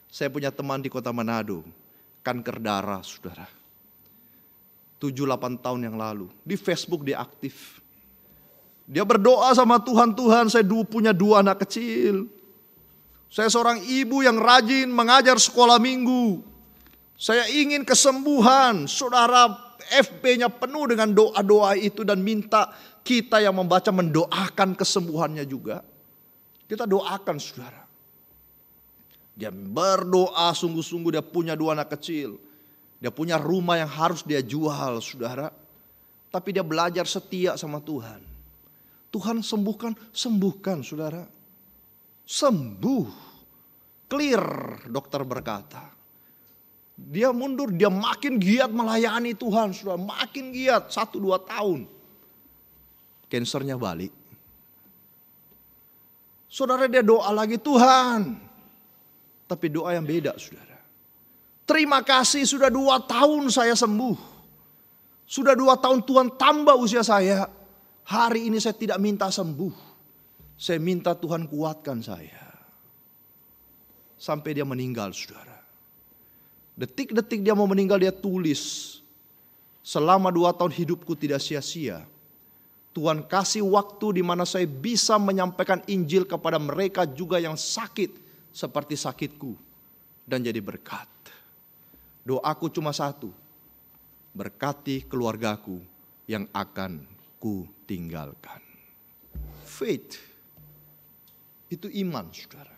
Saya punya teman di kota Manado, kanker darah saudara. 7-8 tahun yang lalu, di Facebook dia aktif. Dia berdoa sama Tuhan, Tuhan saya punya 2 anak kecil. Saya seorang ibu yang rajin mengajar sekolah minggu. Saya ingin kesembuhan. Saudara, FB-nya penuh dengan doa-doa itu dan minta kita yang membaca mendoakan kesembuhannya juga. Kita doakan saudara. Dia berdoa sungguh-sungguh, dia punya 2 anak kecil. Dia punya rumah yang harus dia jual saudara. Tapi dia belajar setia sama Tuhan. Tuhan sembuhkan saudara. Sembuh. Clear, dokter berkata. Dia mundur, dia makin giat melayani Tuhan saudara. Makin giat, 1-2 tahun. Kansernya balik. Saudara dia doa lagi, Tuhan. Tapi doa yang beda saudara. Terima kasih sudah 2 tahun saya sembuh. Sudah 2 tahun Tuhan tambah usia saya. Hari ini saya tidak minta sembuh. Saya minta Tuhan kuatkan saya. Sampai dia meninggal saudara. Detik-detik dia mau meninggal dia tulis. Selama 2 tahun hidupku tidak sia-sia. Tuhan kasih waktu di mana saya bisa menyampaikan Injil kepada mereka juga yang sakit seperti sakitku. Dan jadi berkat. Doaku cuma satu. Berkati keluargaku yang akan ku tinggalkan. Faith. Itu iman saudara.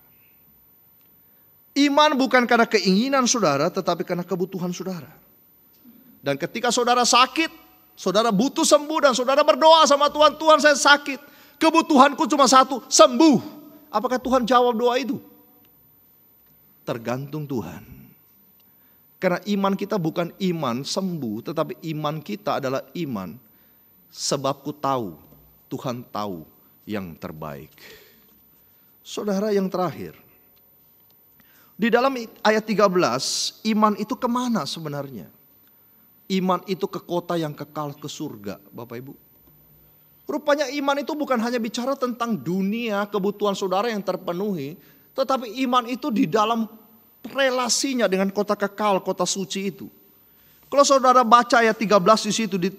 Iman bukan karena keinginan saudara, tetapi karena kebutuhan saudara. Dan ketika saudara sakit, saudara butuh sembuh dan saudara berdoa sama Tuhan, Tuhan saya sakit, kebutuhanku cuma satu, sembuh. Apakah Tuhan jawab doa itu? Tergantung Tuhan. Karena iman kita bukan iman sembuh, tetapi iman kita adalah iman sebab ku tahu, Tuhan tahu yang terbaik. Saudara, yang terakhir, di dalam ayat 13, iman itu kemana sebenarnya? Iman itu ke kota yang kekal, ke surga, Bapak Ibu. Rupanya iman itu bukan hanya bicara tentang dunia, kebutuhan saudara yang terpenuhi, tetapi iman itu di dalam relasinya dengan kota kekal, kota suci itu. Kalau saudara baca ayat 13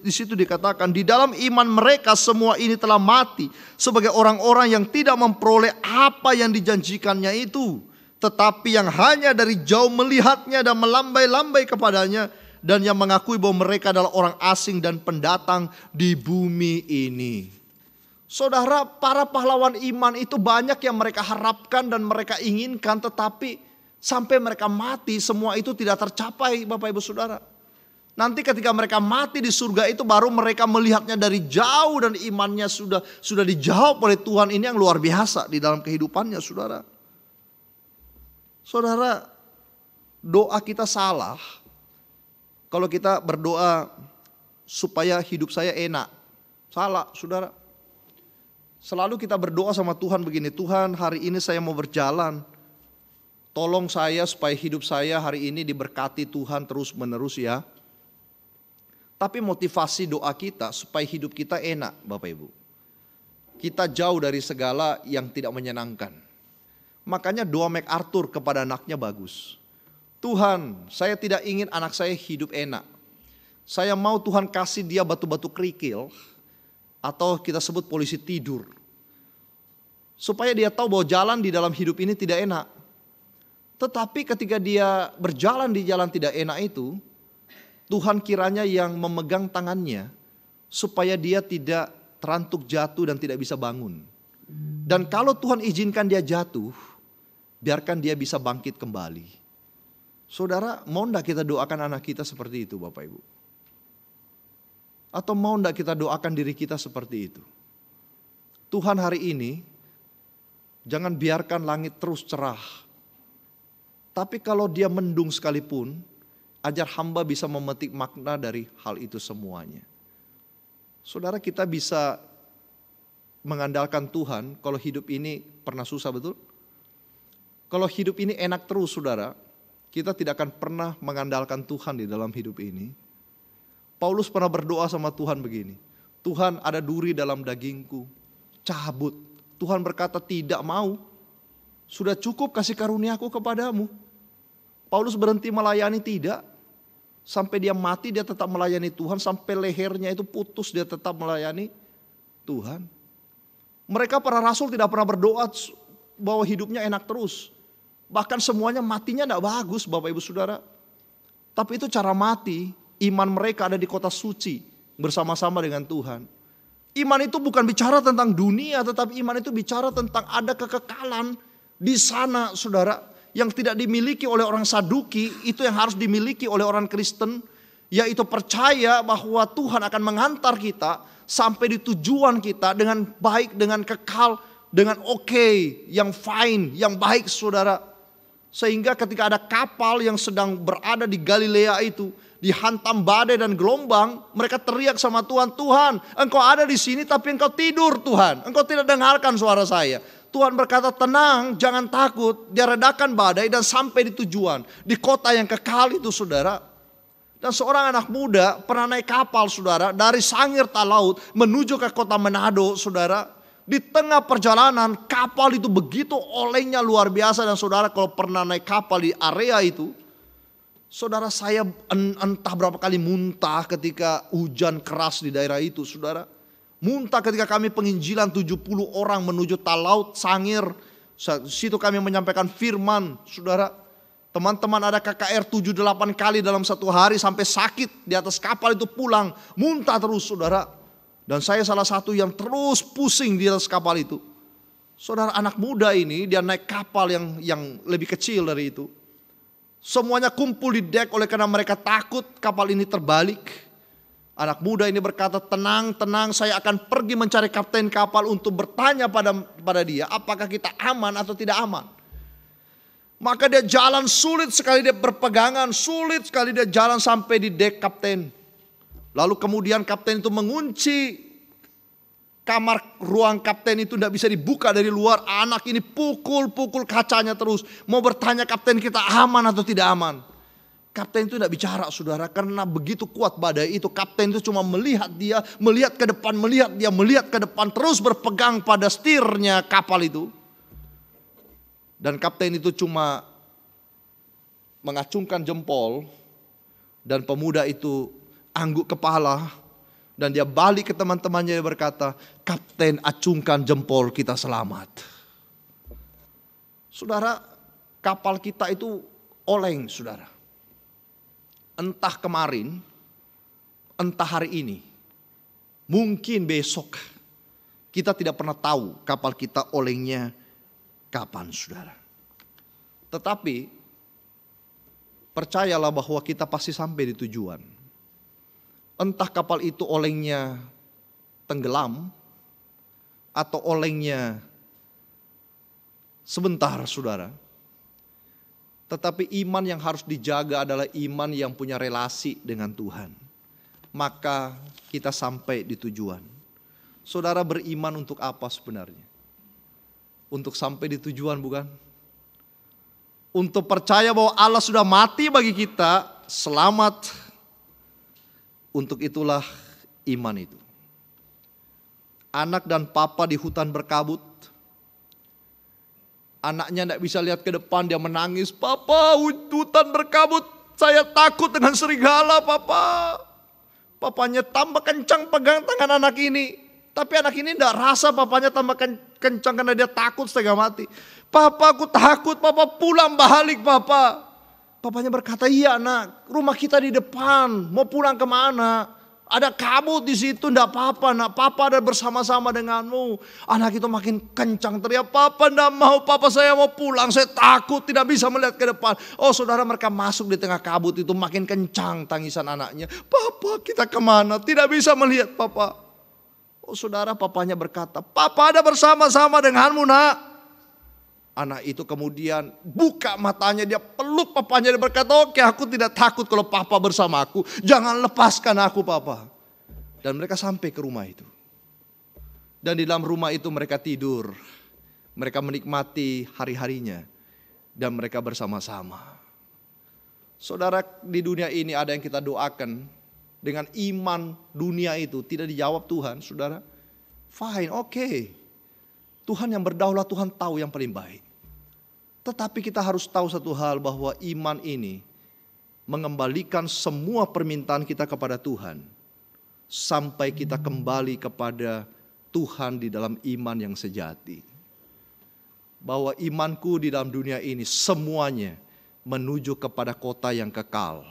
di situ dikatakan, di dalam iman mereka semua ini telah mati sebagai orang-orang yang tidak memperoleh apa yang dijanjikannya itu, tetapi yang hanya dari jauh melihatnya dan melambai-lambai kepadanya, dan yang mengakui bahwa mereka adalah orang asing dan pendatang di bumi ini. Saudara, para pahlawan iman itu banyak yang mereka harapkan dan mereka inginkan, tetapi sampai mereka mati semua itu tidak tercapai, Bapak Ibu Saudara. Nanti ketika mereka mati di surga itu baru mereka melihatnya dari jauh dan imannya sudah dijawab oleh Tuhan. Ini yang luar biasa di dalam kehidupannya, saudara. Saudara, doa kita salah kalau kita berdoa supaya hidup saya enak. Salah, saudara. Selalu kita berdoa sama Tuhan begini, Tuhan hari ini saya mau berjalan. Tolong saya supaya hidup saya hari ini diberkati Tuhan terus menerus ya. Tapi motivasi doa kita supaya hidup kita enak, Bapak Ibu. Kita jauh dari segala yang tidak menyenangkan. Makanya doa MacArthur kepada anaknya bagus. Tuhan, saya tidak ingin anak saya hidup enak. Saya mau Tuhan kasih dia batu-batu kerikil, atau kita sebut polisi tidur. Supaya dia tahu bahwa jalan di dalam hidup ini tidak enak. Tetapi ketika dia berjalan di jalan tidak enak itu, Tuhan kiranya yang memegang tangannya supaya dia tidak terantuk jatuh dan tidak bisa bangun. Dan kalau Tuhan izinkan dia jatuh, biarkan dia bisa bangkit kembali. Saudara, mau enggak kita doakan anak kita seperti itu, Bapak Ibu? Atau mau enggak kita doakan diri kita seperti itu? Tuhan hari ini, jangan biarkan langit terus cerah. Tapi kalau dia mendung sekalipun, ajar hamba bisa memetik makna dari hal itu semuanya. Saudara, kita bisa mengandalkan Tuhan kalau hidup ini pernah susah, betul? Kalau hidup ini enak terus, saudara, kita tidak akan pernah mengandalkan Tuhan di dalam hidup ini. Paulus pernah berdoa sama Tuhan begini, Tuhan ada duri dalam dagingku, cabut. Tuhan berkata tidak mau, sudah cukup kasih karuniaku kepadamu. Paulus berhenti melayani tidak. Sampai dia mati dia tetap melayani Tuhan. Sampai lehernya itu putus dia tetap melayani Tuhan. Mereka para rasul tidak pernah berdoa bahwa hidupnya enak terus. Bahkan semuanya matinya tidak bagus, Bapak Ibu Saudara. Tapi itu cara mati. Iman mereka ada di kota suci bersama-sama dengan Tuhan. Iman itu bukan bicara tentang dunia, tetapi iman itu bicara tentang ada kekekalan di sana, saudara. Yang tidak dimiliki oleh orang Saduki, itu yang harus dimiliki oleh orang Kristen, yaitu percaya bahwa Tuhan akan mengantar kita sampai di tujuan kita dengan baik, dengan kekal, dengan oke, yang fine, yang baik, saudara. Sehingga ketika ada kapal yang sedang berada di Galilea itu, dihantam badai dan gelombang, mereka teriak sama Tuhan, Tuhan, engkau ada di sini tapi engkau tidur Tuhan, engkau tidak dengarkan suara saya. Tuhan berkata tenang, jangan takut, dia redakan badai dan sampai di tujuan, di kota yang kekal itu, saudara. Dan seorang anak muda pernah naik kapal, saudara, dari Sangir Talaut menuju ke kota Manado, saudara. Di tengah perjalanan kapal itu begitu olehnya luar biasa, dan saudara kalau pernah naik kapal di area itu, saudara, saya entah berapa kali muntah ketika hujan keras di daerah itu, saudara. Muntah ketika kami penginjilan 70 orang menuju Talaut, Sangir. Situ kami menyampaikan firman, saudara. Teman-teman ada KKR 7-8 kali dalam satu hari sampai sakit di atas kapal itu pulang. Muntah terus, saudara. Dan saya salah satu yang terus pusing di atas kapal itu. Saudara, anak muda ini dia naik kapal yang lebih kecil dari itu. Semuanya kumpul di dek oleh karena mereka takut kapal ini terbalik. Anak muda ini berkata, tenang, saya akan pergi mencari kapten kapal untuk bertanya pada dia apakah kita aman atau tidak aman. Maka dia jalan, sulit sekali dia berpegangan, sulit sekali dia jalan sampai di dek kapten. Lalu kemudian kapten itu mengunci kamar ruang kapten itu, tidak bisa dibuka dari luar. Anak ini pukul kacanya terus. Mau bertanya kapten kita aman atau tidak aman. Kapten itu tidak bicara saudara, karena begitu kuat badai itu. Kapten itu cuma melihat dia, melihat ke depan, melihat ke depan. Terus berpegang pada setirnya kapal itu. Dan kapten itu cuma mengacungkan jempol. Dan pemuda itu angguk kepala. Dan dia balik ke teman-temannya dan berkata, kapten acungkan jempol kita selamat. Saudara, kapal kita itu oleng saudara. Entah kemarin, entah hari ini, mungkin besok. Kita tidak pernah tahu kapal kita olengnya kapan saudara. Tetapi percayalah bahwa kita pasti sampai di tujuan. Entah kapal itu olengnya tenggelam atau olengnya sebentar saudara. Tetapi iman yang harus dijaga adalah iman yang punya relasi dengan Tuhan. Maka kita sampai di tujuan. Saudara beriman untuk apa sebenarnya? Untuk sampai di tujuan bukan? Untuk percaya bahwa Allah sudah mati bagi kita, selamat. Untuk itulah iman itu. Anak dan papa di hutan berkabut. Anaknya tidak bisa lihat ke depan, dia menangis. Papa, hutan berkabut, saya takut dengan serigala papa. Papanya tambah kencang pegang tangan anak ini. Tapi anak ini tidak rasa papanya tambah kencang karena dia takut setengah mati. Papa, aku takut, papa pulang balik papa. Papanya berkata, iya nak, rumah kita di depan, mau pulang kemana? Ada kabut di situ, enggak apa-apa nak, papa ada bersama-sama denganmu. Anak itu makin kencang teriak, papa enggak mau, papa saya mau pulang, saya takut tidak bisa melihat ke depan. Oh saudara, mereka masuk di tengah kabut itu, makin kencang tangisan anaknya. Papa kita kemana, tidak bisa melihat papa. Oh saudara, papanya berkata, papa ada bersama-sama denganmu nak. Anak itu kemudian buka matanya, dia peluk papanya, dia berkata, oke aku tidak takut kalau papa bersama aku. Jangan lepaskan aku papa. Dan mereka sampai ke rumah itu. Dan di dalam rumah itu mereka tidur. Mereka menikmati hari-harinya. Dan mereka bersama-sama. Saudara, di dunia ini ada yang kita doakan. Dengan iman dunia itu tidak dijawab Tuhan, saudara. Fine, oke. Tuhan yang berdaulat, Tuhan tahu yang paling baik. Tetapi kita harus tahu satu hal, bahwa iman ini mengembalikan semua permintaan kita kepada Tuhan. Sampai kita kembali kepada Tuhan di dalam iman yang sejati. Bahwa imanku di dalam dunia ini semuanya menuju kepada kota yang kekal.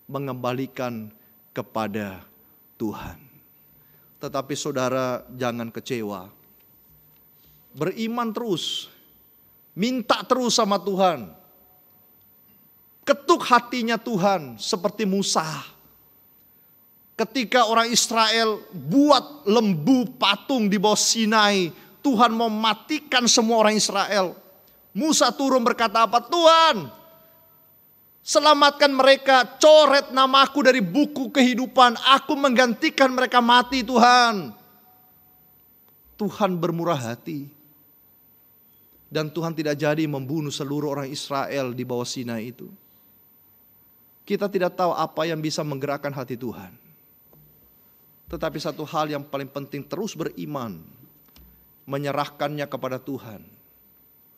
Mengembalikan kepada Tuhan. Tetapi saudara jangan kecewa. Beriman terus. Minta terus sama Tuhan. Ketuk hatinya Tuhan seperti Musa. Ketika orang Israel buat lembu patung di bawah Sinai. Tuhan mau matikan semua orang Israel. Musa turun berkata apa? Tuhan, selamatkan mereka, coret namaku dari buku kehidupan. Aku menggantikan mereka mati Tuhan. Tuhan bermurah hati. Dan Tuhan tidak jadi membunuh seluruh orang Israel di bawah Sinai itu. Kita tidak tahu apa yang bisa menggerakkan hati Tuhan. Tetapi satu hal yang paling penting, terus beriman. Menyerahkannya kepada Tuhan.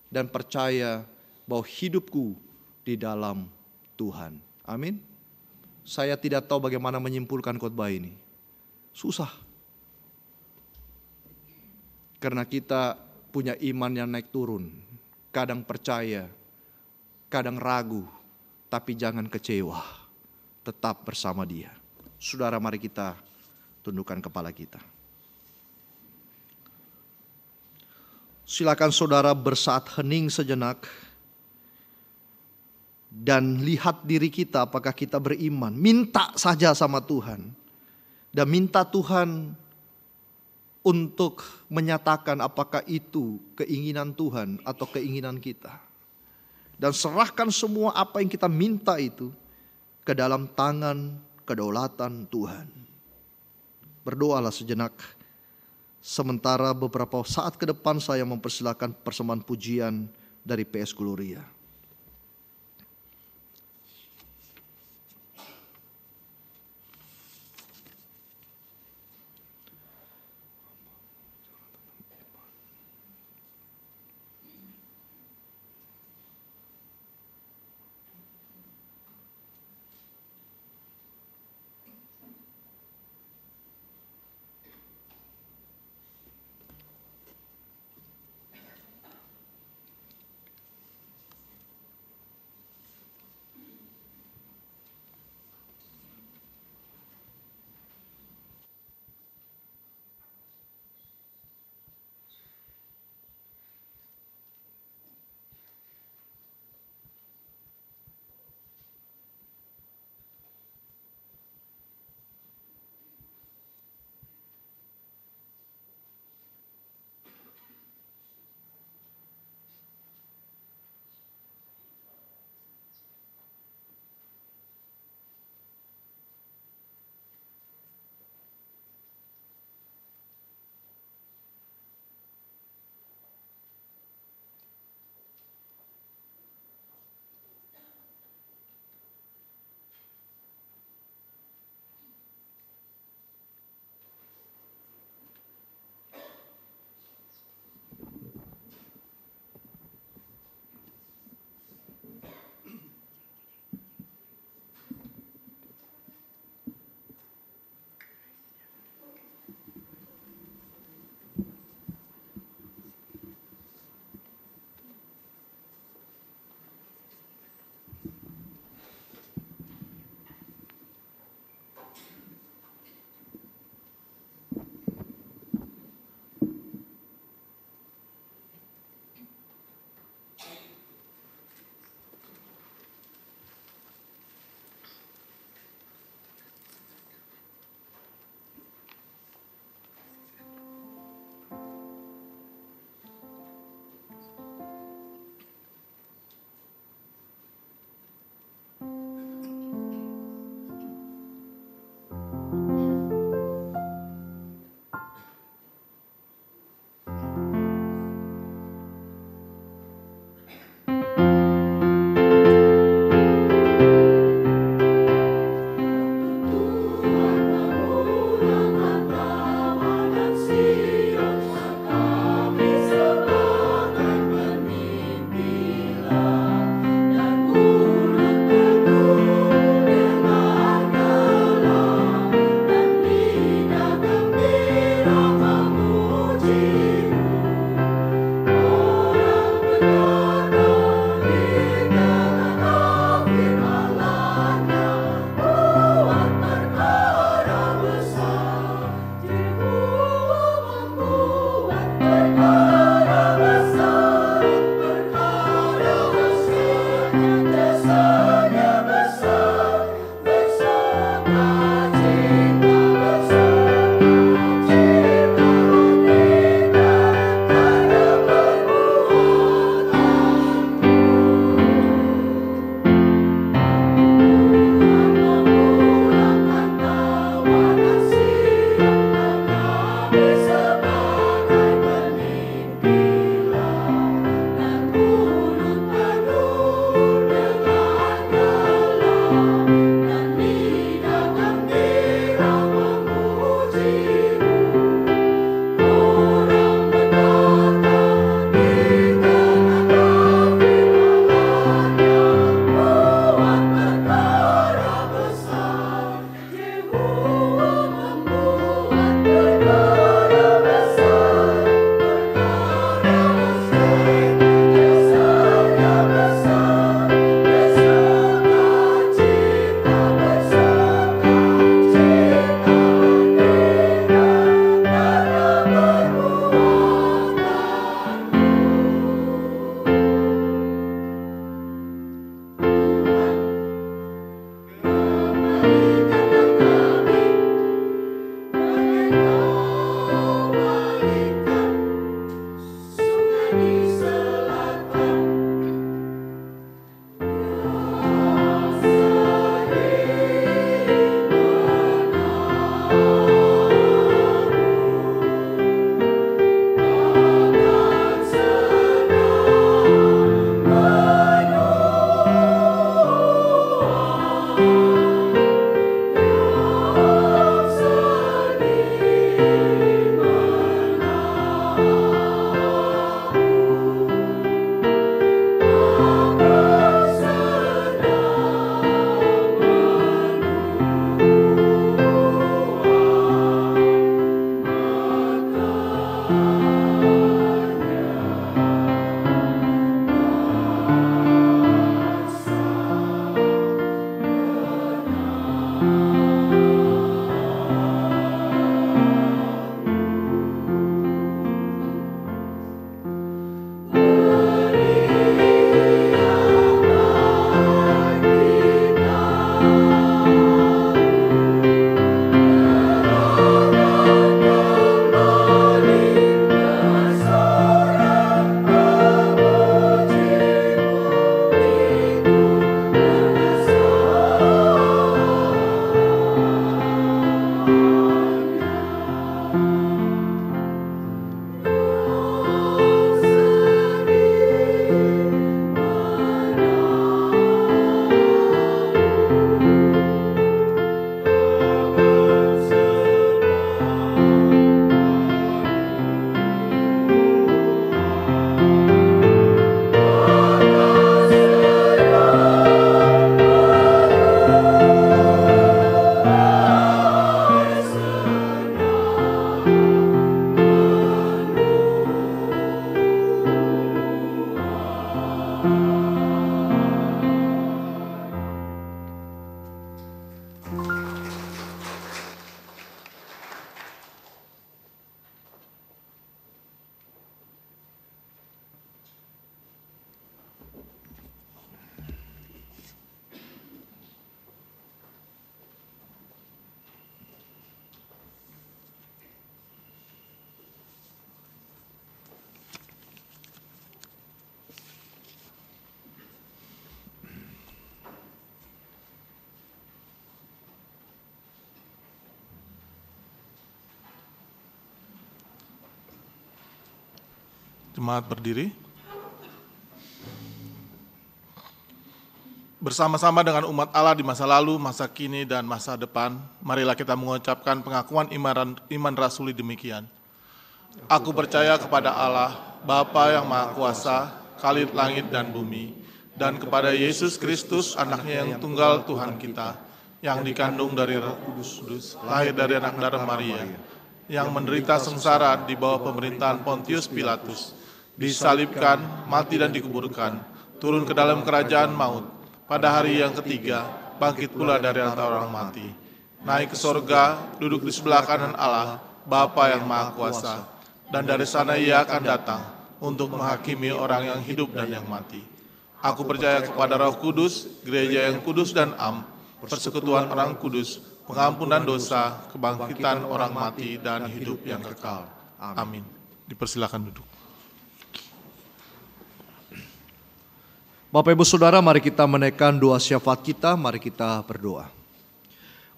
Dan percaya bahwa hidupku di dalam Tuhan. Amin. Saya tidak tahu bagaimana menyimpulkan khotbah ini. Susah. Karena kita punya iman yang naik turun. Kadang percaya, kadang ragu. Tapi jangan kecewa. Tetap bersama Dia. Saudara, mari kita tundukkan kepala kita. Silakan saudara bersaat hening sejenak dan lihat diri kita apakah kita beriman. Minta saja sama Tuhan dan minta Tuhan untuk menyatakan apakah itu keinginan Tuhan atau keinginan kita. Dan serahkan semua apa yang kita minta itu ke dalam tangan kedaulatan Tuhan. Berdoalah sejenak. Sementara beberapa saat ke depan saya mempersilakan persembahan pujian dari PS Gloria. Jemaat berdiri. Bersama-sama dengan umat Allah di masa lalu, masa kini, dan masa depan, marilah kita mengucapkan pengakuan iman rasuli demikian. Aku percaya kepada Allah, Bapa yang Maha Kuasa, Khalid langit dan bumi, dan kepada Yesus Kristus, anaknya yang tunggal Tuhan kita, yang dikandung dari Roh Kudus, lahir dari anak darah Maria, yang menderita sengsara di bawah pemerintahan Pontius Pilatus, disalibkan, mati dan dikuburkan, turun ke dalam kerajaan maut, pada hari yang ketiga, bangkit pula dari antara orang mati. Naik ke sorga, duduk di sebelah kanan Allah, Bapa yang Maha Kuasa. Dan dari sana ia akan datang untuk menghakimi orang yang hidup dan yang mati. Aku percaya kepada Roh Kudus, gereja yang kudus dan am, persekutuan orang kudus, pengampunan dosa, kebangkitan orang mati, dan hidup yang kekal. Amin. Dipersilakan duduk. Bapak Ibu Saudara, mari kita menaikkan doa syafaat kita, mari kita berdoa.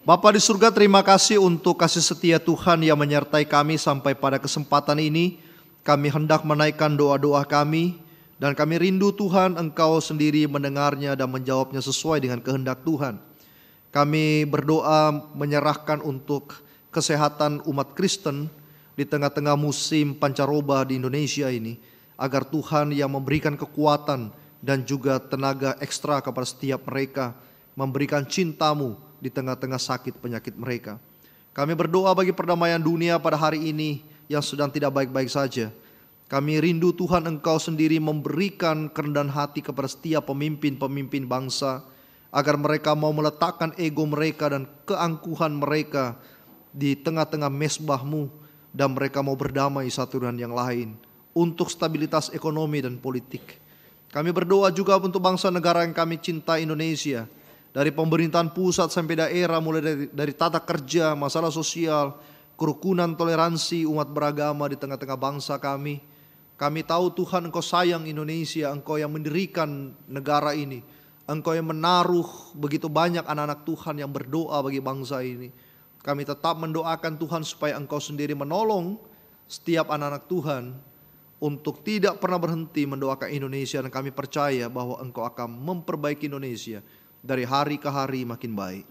Bapa di surga, terima kasih untuk kasih setia Tuhan yang menyertai kami sampai pada kesempatan ini. Kami hendak menaikkan doa-doa kami, dan kami rindu Tuhan Engkau sendiri mendengarnya dan menjawabnya sesuai dengan kehendak Tuhan. Kami berdoa menyerahkan untuk kesehatan umat Kristen di tengah-tengah musim pancaroba di Indonesia ini, agar Tuhan yang memberikan kekuatan dan juga tenaga ekstra kepada setiap mereka, memberikan cinta-Mu di tengah-tengah sakit penyakit mereka. Kami berdoa bagi perdamaian dunia pada hari ini yang sedang tidak baik-baik saja. Kami rindu Tuhan Engkau sendiri memberikan kerendahan hati kepada setiap pemimpin-pemimpin bangsa, agar mereka mau meletakkan ego mereka dan keangkuhan mereka di tengah-tengah mezbah-Mu, dan mereka mau berdamai satu dengan yang lain untuk stabilitas ekonomi dan politik. Kami berdoa juga untuk bangsa negara yang kami cinta, Indonesia, dari pemerintahan pusat sampai daerah, mulai dari tata kerja, masalah sosial, kerukunan, toleransi, umat beragama di tengah-tengah bangsa kami. Kami tahu Tuhan Engkau sayang Indonesia, Engkau yang mendirikan negara ini, Engkau yang menaruh begitu banyak anak-anak Tuhan yang berdoa bagi bangsa ini. Kami tetap mendoakan Tuhan supaya Engkau sendiri menolong setiap anak-anak Tuhan untuk tidak pernah berhenti mendoakan Indonesia, dan kami percaya bahwa Engkau akan memperbaiki Indonesia dari hari ke hari makin baik.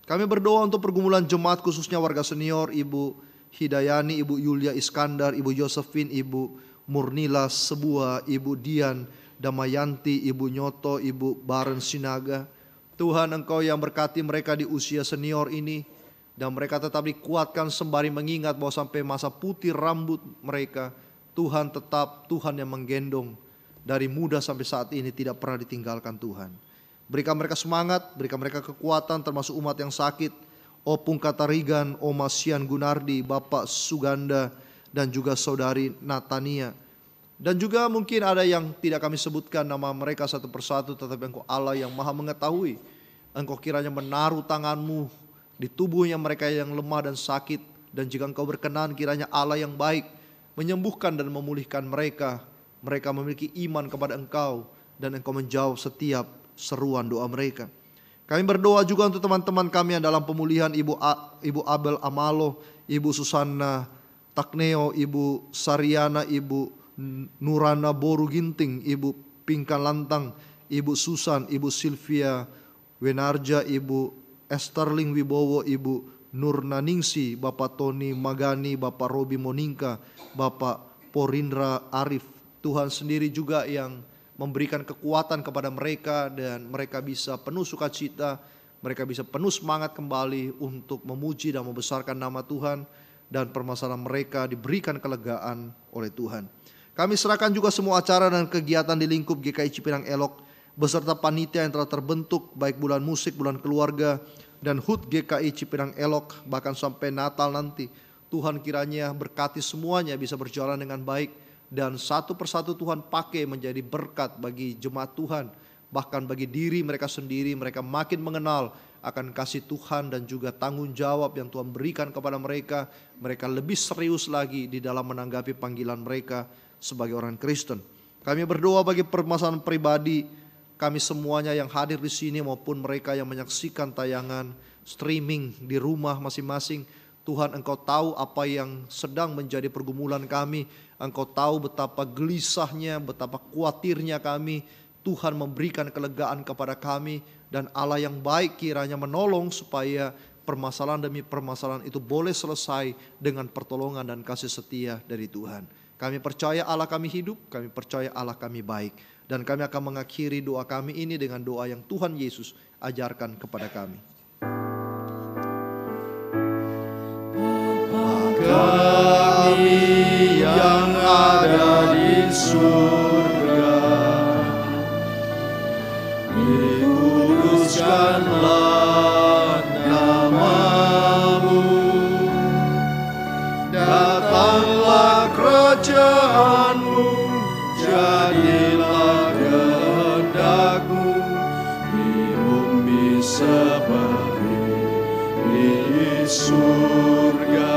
Kami berdoa untuk pergumulan jemaat, khususnya warga senior, Ibu Hidayani, Ibu Yulia Iskandar, Ibu Josephine, Ibu Murnila Sebuah, Ibu Dian Damayanti, Ibu Nyoto, Ibu Baren Sinaga. Tuhan Engkau yang berkati mereka di usia senior ini, dan mereka tetap dikuatkan sembari mengingat bahwa sampai masa putih rambut mereka, Tuhan tetap Tuhan yang menggendong dari muda sampai saat ini, tidak pernah ditinggalkan Tuhan. Berikan mereka semangat, berikan mereka kekuatan, termasuk umat yang sakit, Opung Katarigan, Oma Sian Gunardi, Bapak Suganda, dan juga Saudari Natania. Dan juga mungkin ada yang tidak kami sebutkan nama mereka satu persatu, tetapi Engkau Allah yang maha mengetahui. Engkau kiranya menaruh tangan-Mu di tubuhnya mereka yang lemah dan sakit, dan jika Engkau berkenan, kiranya Allah yang baik menyembuhkan dan memulihkan mereka. Mereka memiliki iman kepada Engkau, dan Engkau menjawab setiap seruan doa mereka. Kami berdoa juga untuk teman-teman kami yang dalam pemulihan, Ibu Abel Amalo, Ibu Susana Takneo, Ibu Sariana, Ibu Nurana Boru Ginting, Ibu Pingkan Lantang, Ibu Susan, Ibu Sylvia Wenarja, Ibu Esterling Wibowo, Ibu Nurnaningsi, Bapak Tony Magani, Bapak Robi Moningka, Bapak Porindra Arif. Tuhan sendiri juga yang memberikan kekuatan kepada mereka, dan mereka bisa penuh sukacita, mereka bisa penuh semangat kembali untuk memuji dan membesarkan nama Tuhan, dan permasalahan mereka diberikan kelegaan oleh Tuhan. Kami serahkan juga semua acara dan kegiatan di lingkup GKI Cipinang Elok beserta panitia yang telah terbentuk, baik bulan musik, bulan keluarga, dan HUT GKI Cipinang Elok, bahkan sampai Natal nanti. Tuhan kiranya berkati semuanya bisa berjalan dengan baik, dan satu persatu Tuhan pakai menjadi berkat bagi jemaat Tuhan, bahkan bagi diri mereka sendiri. Mereka makin mengenal akan kasih Tuhan dan juga tanggung jawab yang Tuhan berikan kepada mereka. Mereka lebih serius lagi di dalam menanggapi panggilan mereka sebagai orang Kristen. Kami berdoa bagi permasalahan pribadi kami semuanya yang hadir di sini maupun mereka yang menyaksikan tayangan streaming di rumah masing-masing. Tuhan, Engkau tahu apa yang sedang menjadi pergumulan kami. Engkau tahu betapa gelisahnya, betapa khawatirnya kami. Tuhan memberikan kelegaan kepada kami, dan Allah yang baik kiranya menolong supaya permasalahan demi permasalahan itu boleh selesai dengan pertolongan dan kasih setia dari Tuhan. Kami percaya Allah kami hidup, kami percaya Allah kami baik. Dan kami akan mengakhiri doa kami ini dengan doa yang Tuhan Yesus ajarkan kepada kami. Kami yang ada di surga, dikuduskanlah namamu, datanglah kerajaanmu, jadilah kehendakmu di bumi seperti di surga.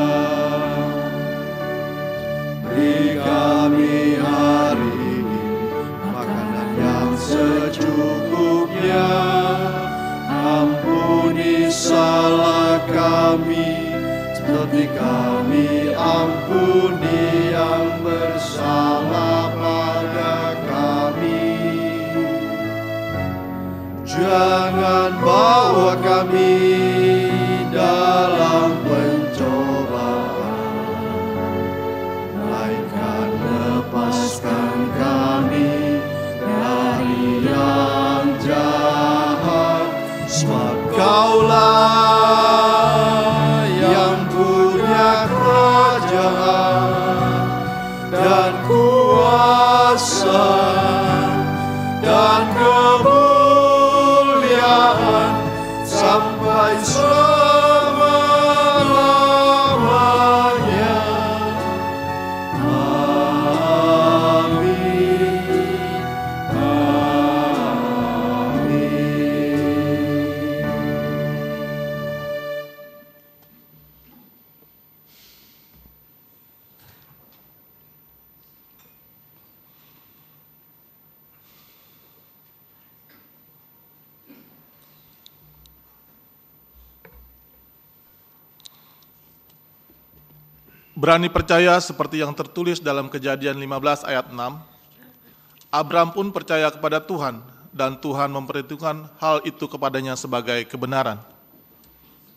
Beri kami hari ini makanan yang secukupnya, ampuni salah kami seperti kami ampuni yang bersalah pada kami. Jangan bawa kami dalam pencobaan, melainkan lepaskan kami dari yang jahat. Sebab Kaulah yang punya kerajaan dan kuasa dan kemuliaan sampai selama-lamanya. Amin. Amin. Berani percaya seperti yang tertulis dalam Kejadian 15 ayat 6. Abram pun percaya kepada Tuhan, dan Tuhan memperhitungkan hal itu kepadanya sebagai kebenaran.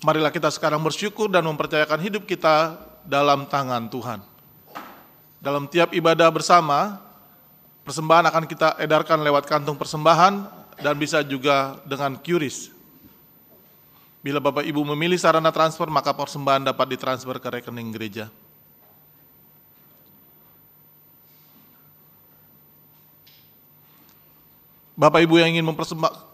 Marilah kita sekarang bersyukur dan mempercayakan hidup kita dalam tangan Tuhan. Dalam tiap ibadah bersama, persembahan akan kita edarkan lewat kantung persembahan dan bisa juga dengan QRIS. Bila Bapak Ibu memilih sarana transfer, maka persembahan dapat ditransfer ke rekening gereja. Bapak Ibu yang ingin mempersembahkan,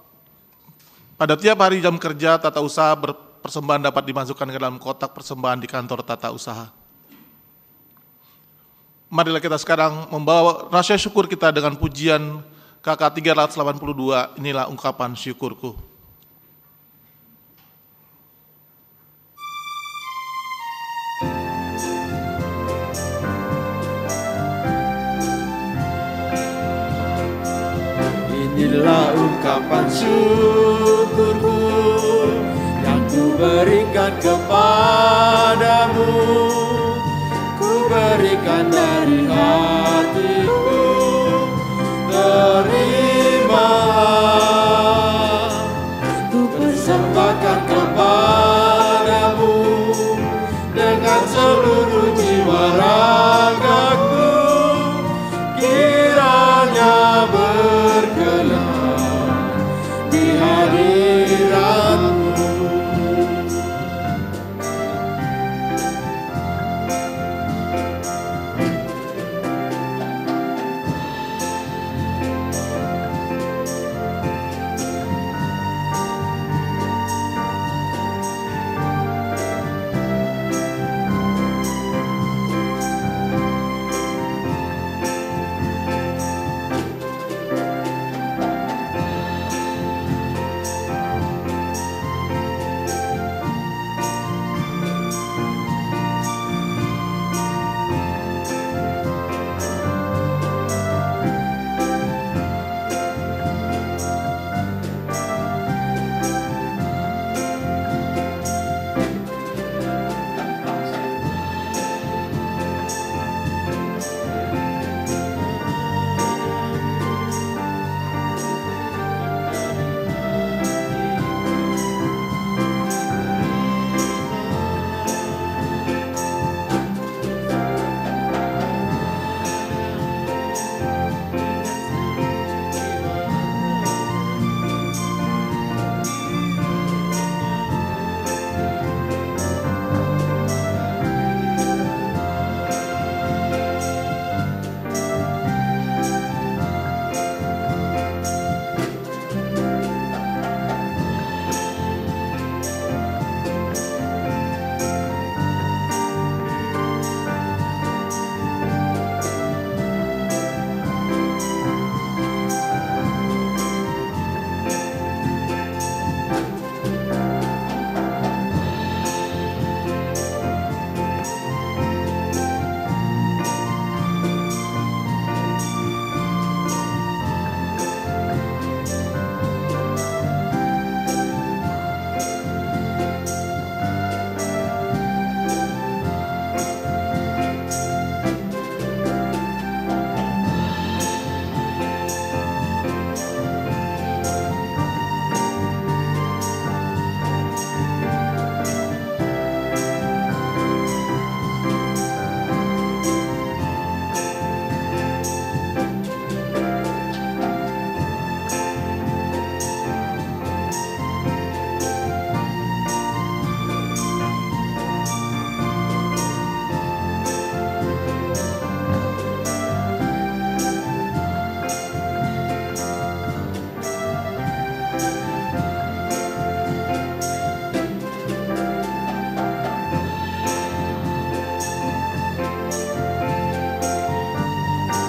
pada tiap hari jam kerja tata usaha persembahan dapat dimasukkan ke dalam kotak persembahan di kantor tata usaha. Marilah kita sekarang membawa rasa syukur kita dengan pujian KK 382, inilah ungkapan syukurku. Inilah ungkapan syukurku yang ku berikan kepadamu, ku berikan dari hatiku. Terimalah, ku persembahkan kepadamu dengan seluruh jiwa ragaku. Kiranya berkenan di hadiratmu.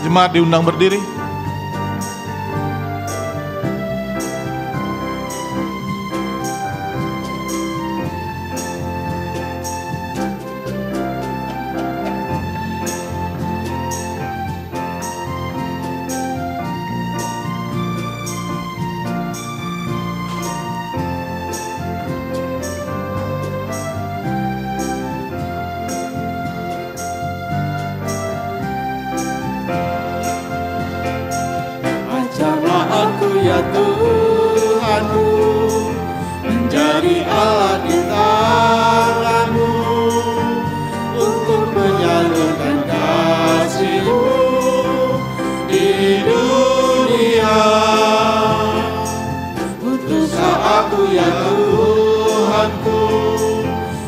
Jemaat diundang berdiri. Ajarlah aku ya Tuhanku, menjadi alat di tangan-Mu untuk menyalurkan kasih-Mu di dunia. Utuslah aku ya Tuhanku,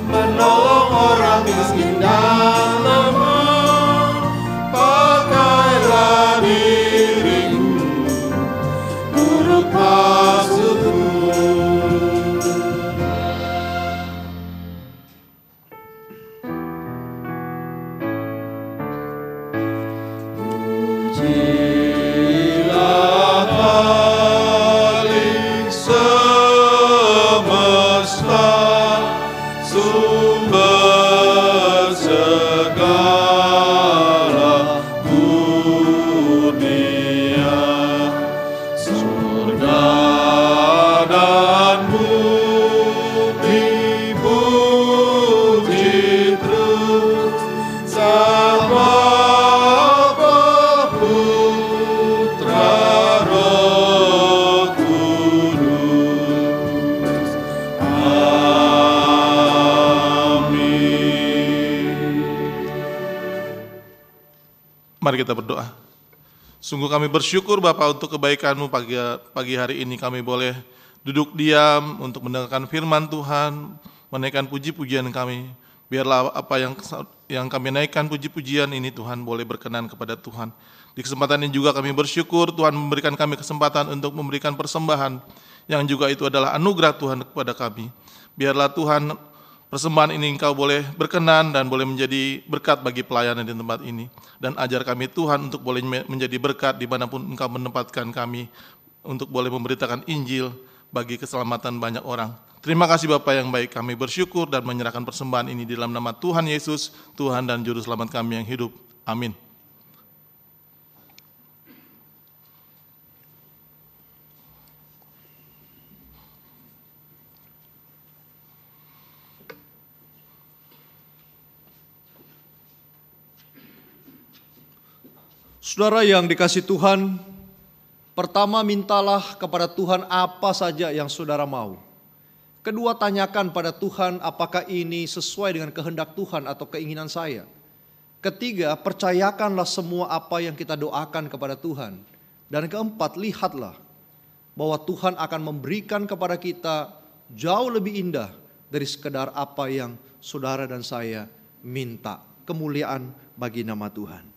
menolong orang miskin dan lemah. Pakailah diriku turut maksudmu. Pujilah Khalik semesta, sumber segala kurnia. Surga dan bumi puji terus Sang Bapa, Putra, Roh Kudus. Amin. Mari kita berdoa. Sungguh kami bersyukur Bapa untuk kebaikan-Mu pagi hari ini kami boleh duduk diam untuk mendengarkan firman Tuhan, menaikkan puji-pujian kami. Biarlah apa yang kami naikkan puji-pujian ini Tuhan boleh berkenan kepada Tuhan. Di kesempatan ini juga kami bersyukur Tuhan memberikan kami kesempatan untuk memberikan persembahan yang juga itu adalah anugerah Tuhan kepada kami. Biarlah Tuhan persembahan ini Engkau boleh berkenan dan boleh menjadi berkat bagi pelayanan di tempat ini. Dan ajar kami Tuhan untuk boleh menjadi berkat dimanapun Engkau menempatkan kami untuk boleh memberitakan Injil bagi keselamatan banyak orang. Terima kasih Bapa yang baik, kami bersyukur dan menyerahkan persembahan ini di dalam nama Tuhan Yesus, Tuhan dan Juru Selamat kami yang hidup. Amin. Saudara yang dikasihi Tuhan, pertama mintalah kepada Tuhan apa saja yang saudara mau. Kedua, tanyakan pada Tuhan apakah ini sesuai dengan kehendak Tuhan atau keinginan saya. Ketiga, percayakanlah semua apa yang kita doakan kepada Tuhan. Dan keempat, lihatlah bahwa Tuhan akan memberikan kepada kita jauh lebih indah dari sekedar apa yang saudara dan saya minta. Kemuliaan bagi nama Tuhan.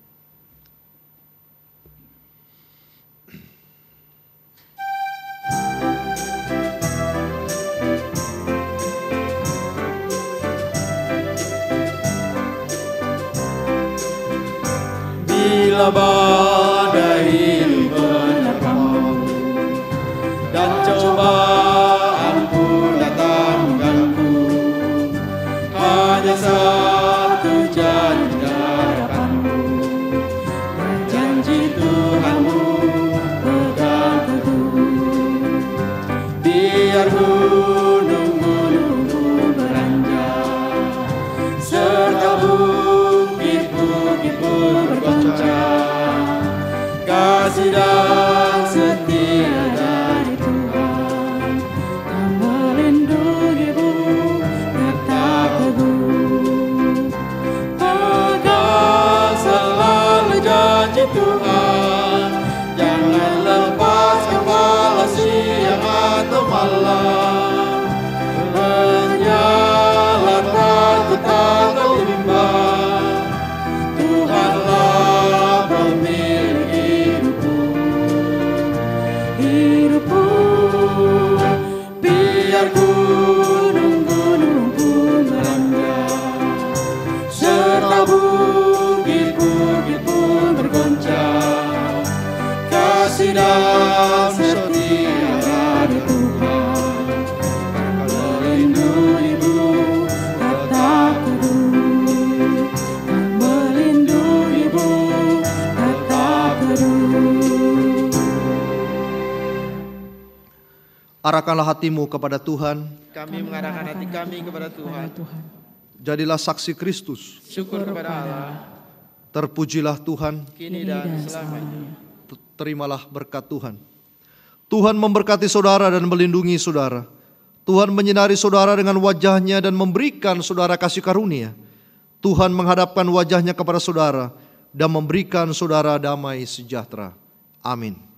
Bila badai hidup menerpamu dan cobaan pun datang ganggu, hanya satu janji harapanmu, dan janji Tuhanmu pegang teguh. Biar gunung-gunungku beranjak, serta bukit-bukit pun bergoncang, kasih dan setia dari Tuhan yang melindungimu tetap teguh. Pegang selalu janji Tuhan, jangan lepaskan walau siang atau malam. Menjalankan tetap berimbang, Tuhanlah pemilik hidupku. Biar gunung-gunung pun beranjak, serta bukit-bukit pun bergoncang, Arahkanlah hatimu kepada Tuhan. Kami mengarahkan hati kami kepada Tuhan. Jadilah saksi Kristus. Syukur kepada Allah, Terpujilah Tuhan. kini dan selamanya. Terimalah berkat Tuhan. Tuhan memberkati saudara dan melindungi saudara. Tuhan menyinari saudara dengan wajah-Nya dan memberikan saudara kasih karunia. Tuhan menghadapkan wajah-Nya kepada saudara dan memberikan saudara damai sejahtera. Amin.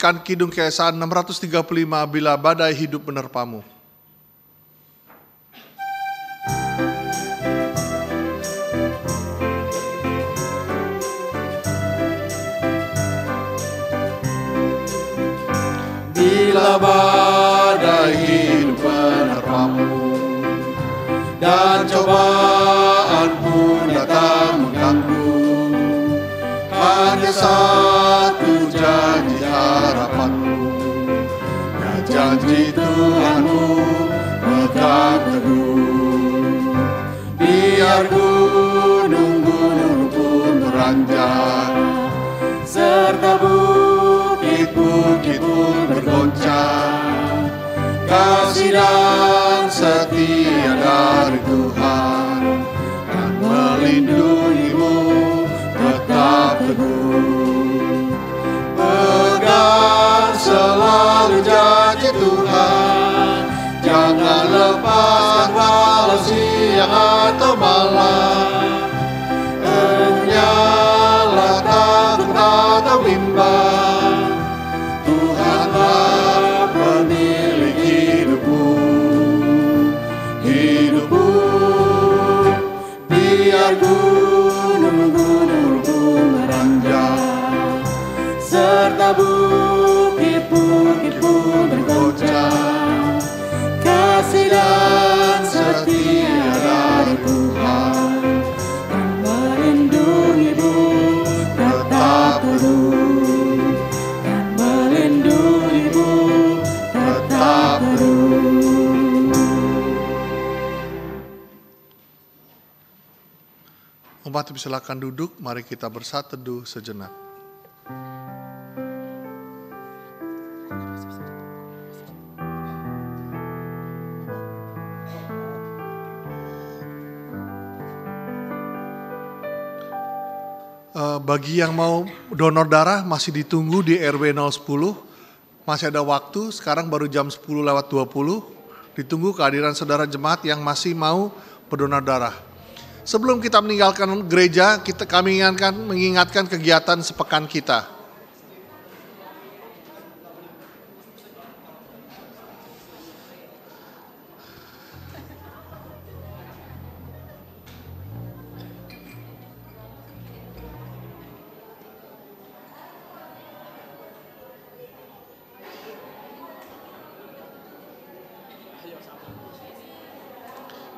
Kan Kidung Keesaan 635 Bila Badai Hidup Menerpamu. Bila badai hidup menerpamu dan cobaan pun datang mengganggu, hanya satu janji harapanmu, dan janji Tuhanmu pegang teguh. Biar gunung-gunung pun beranjak, serta bukit-bukit pun bergoncang, kasih dan setia dari Tuhan akan melindungimu tetap teguh. Pegang selalu janji Tuhan, jangan lepas walau siang atau malam. Nyala takut atau bimbang, Tuhanlah pemilik hidupmu. Hidupmu biar gunung-gunung pun beranjak, serta bukit-bukit pun bergoncang, kasih dan setia dari Tuhan akan melindungimu tetap teguh, akan melindungimu tetap teguh. Umat silakan duduk, mari kita bersatu teduh sejenak. Bagi yang mau donor darah masih ditunggu di RW 010, masih ada waktu, sekarang baru jam 10:20, ditunggu kehadiran saudara jemaat yang masih mau berdonor darah. Sebelum kita meninggalkan gereja, kami mengingatkan kegiatan sepekan kita.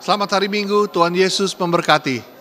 Selamat hari Minggu, Tuhan Yesus memberkati.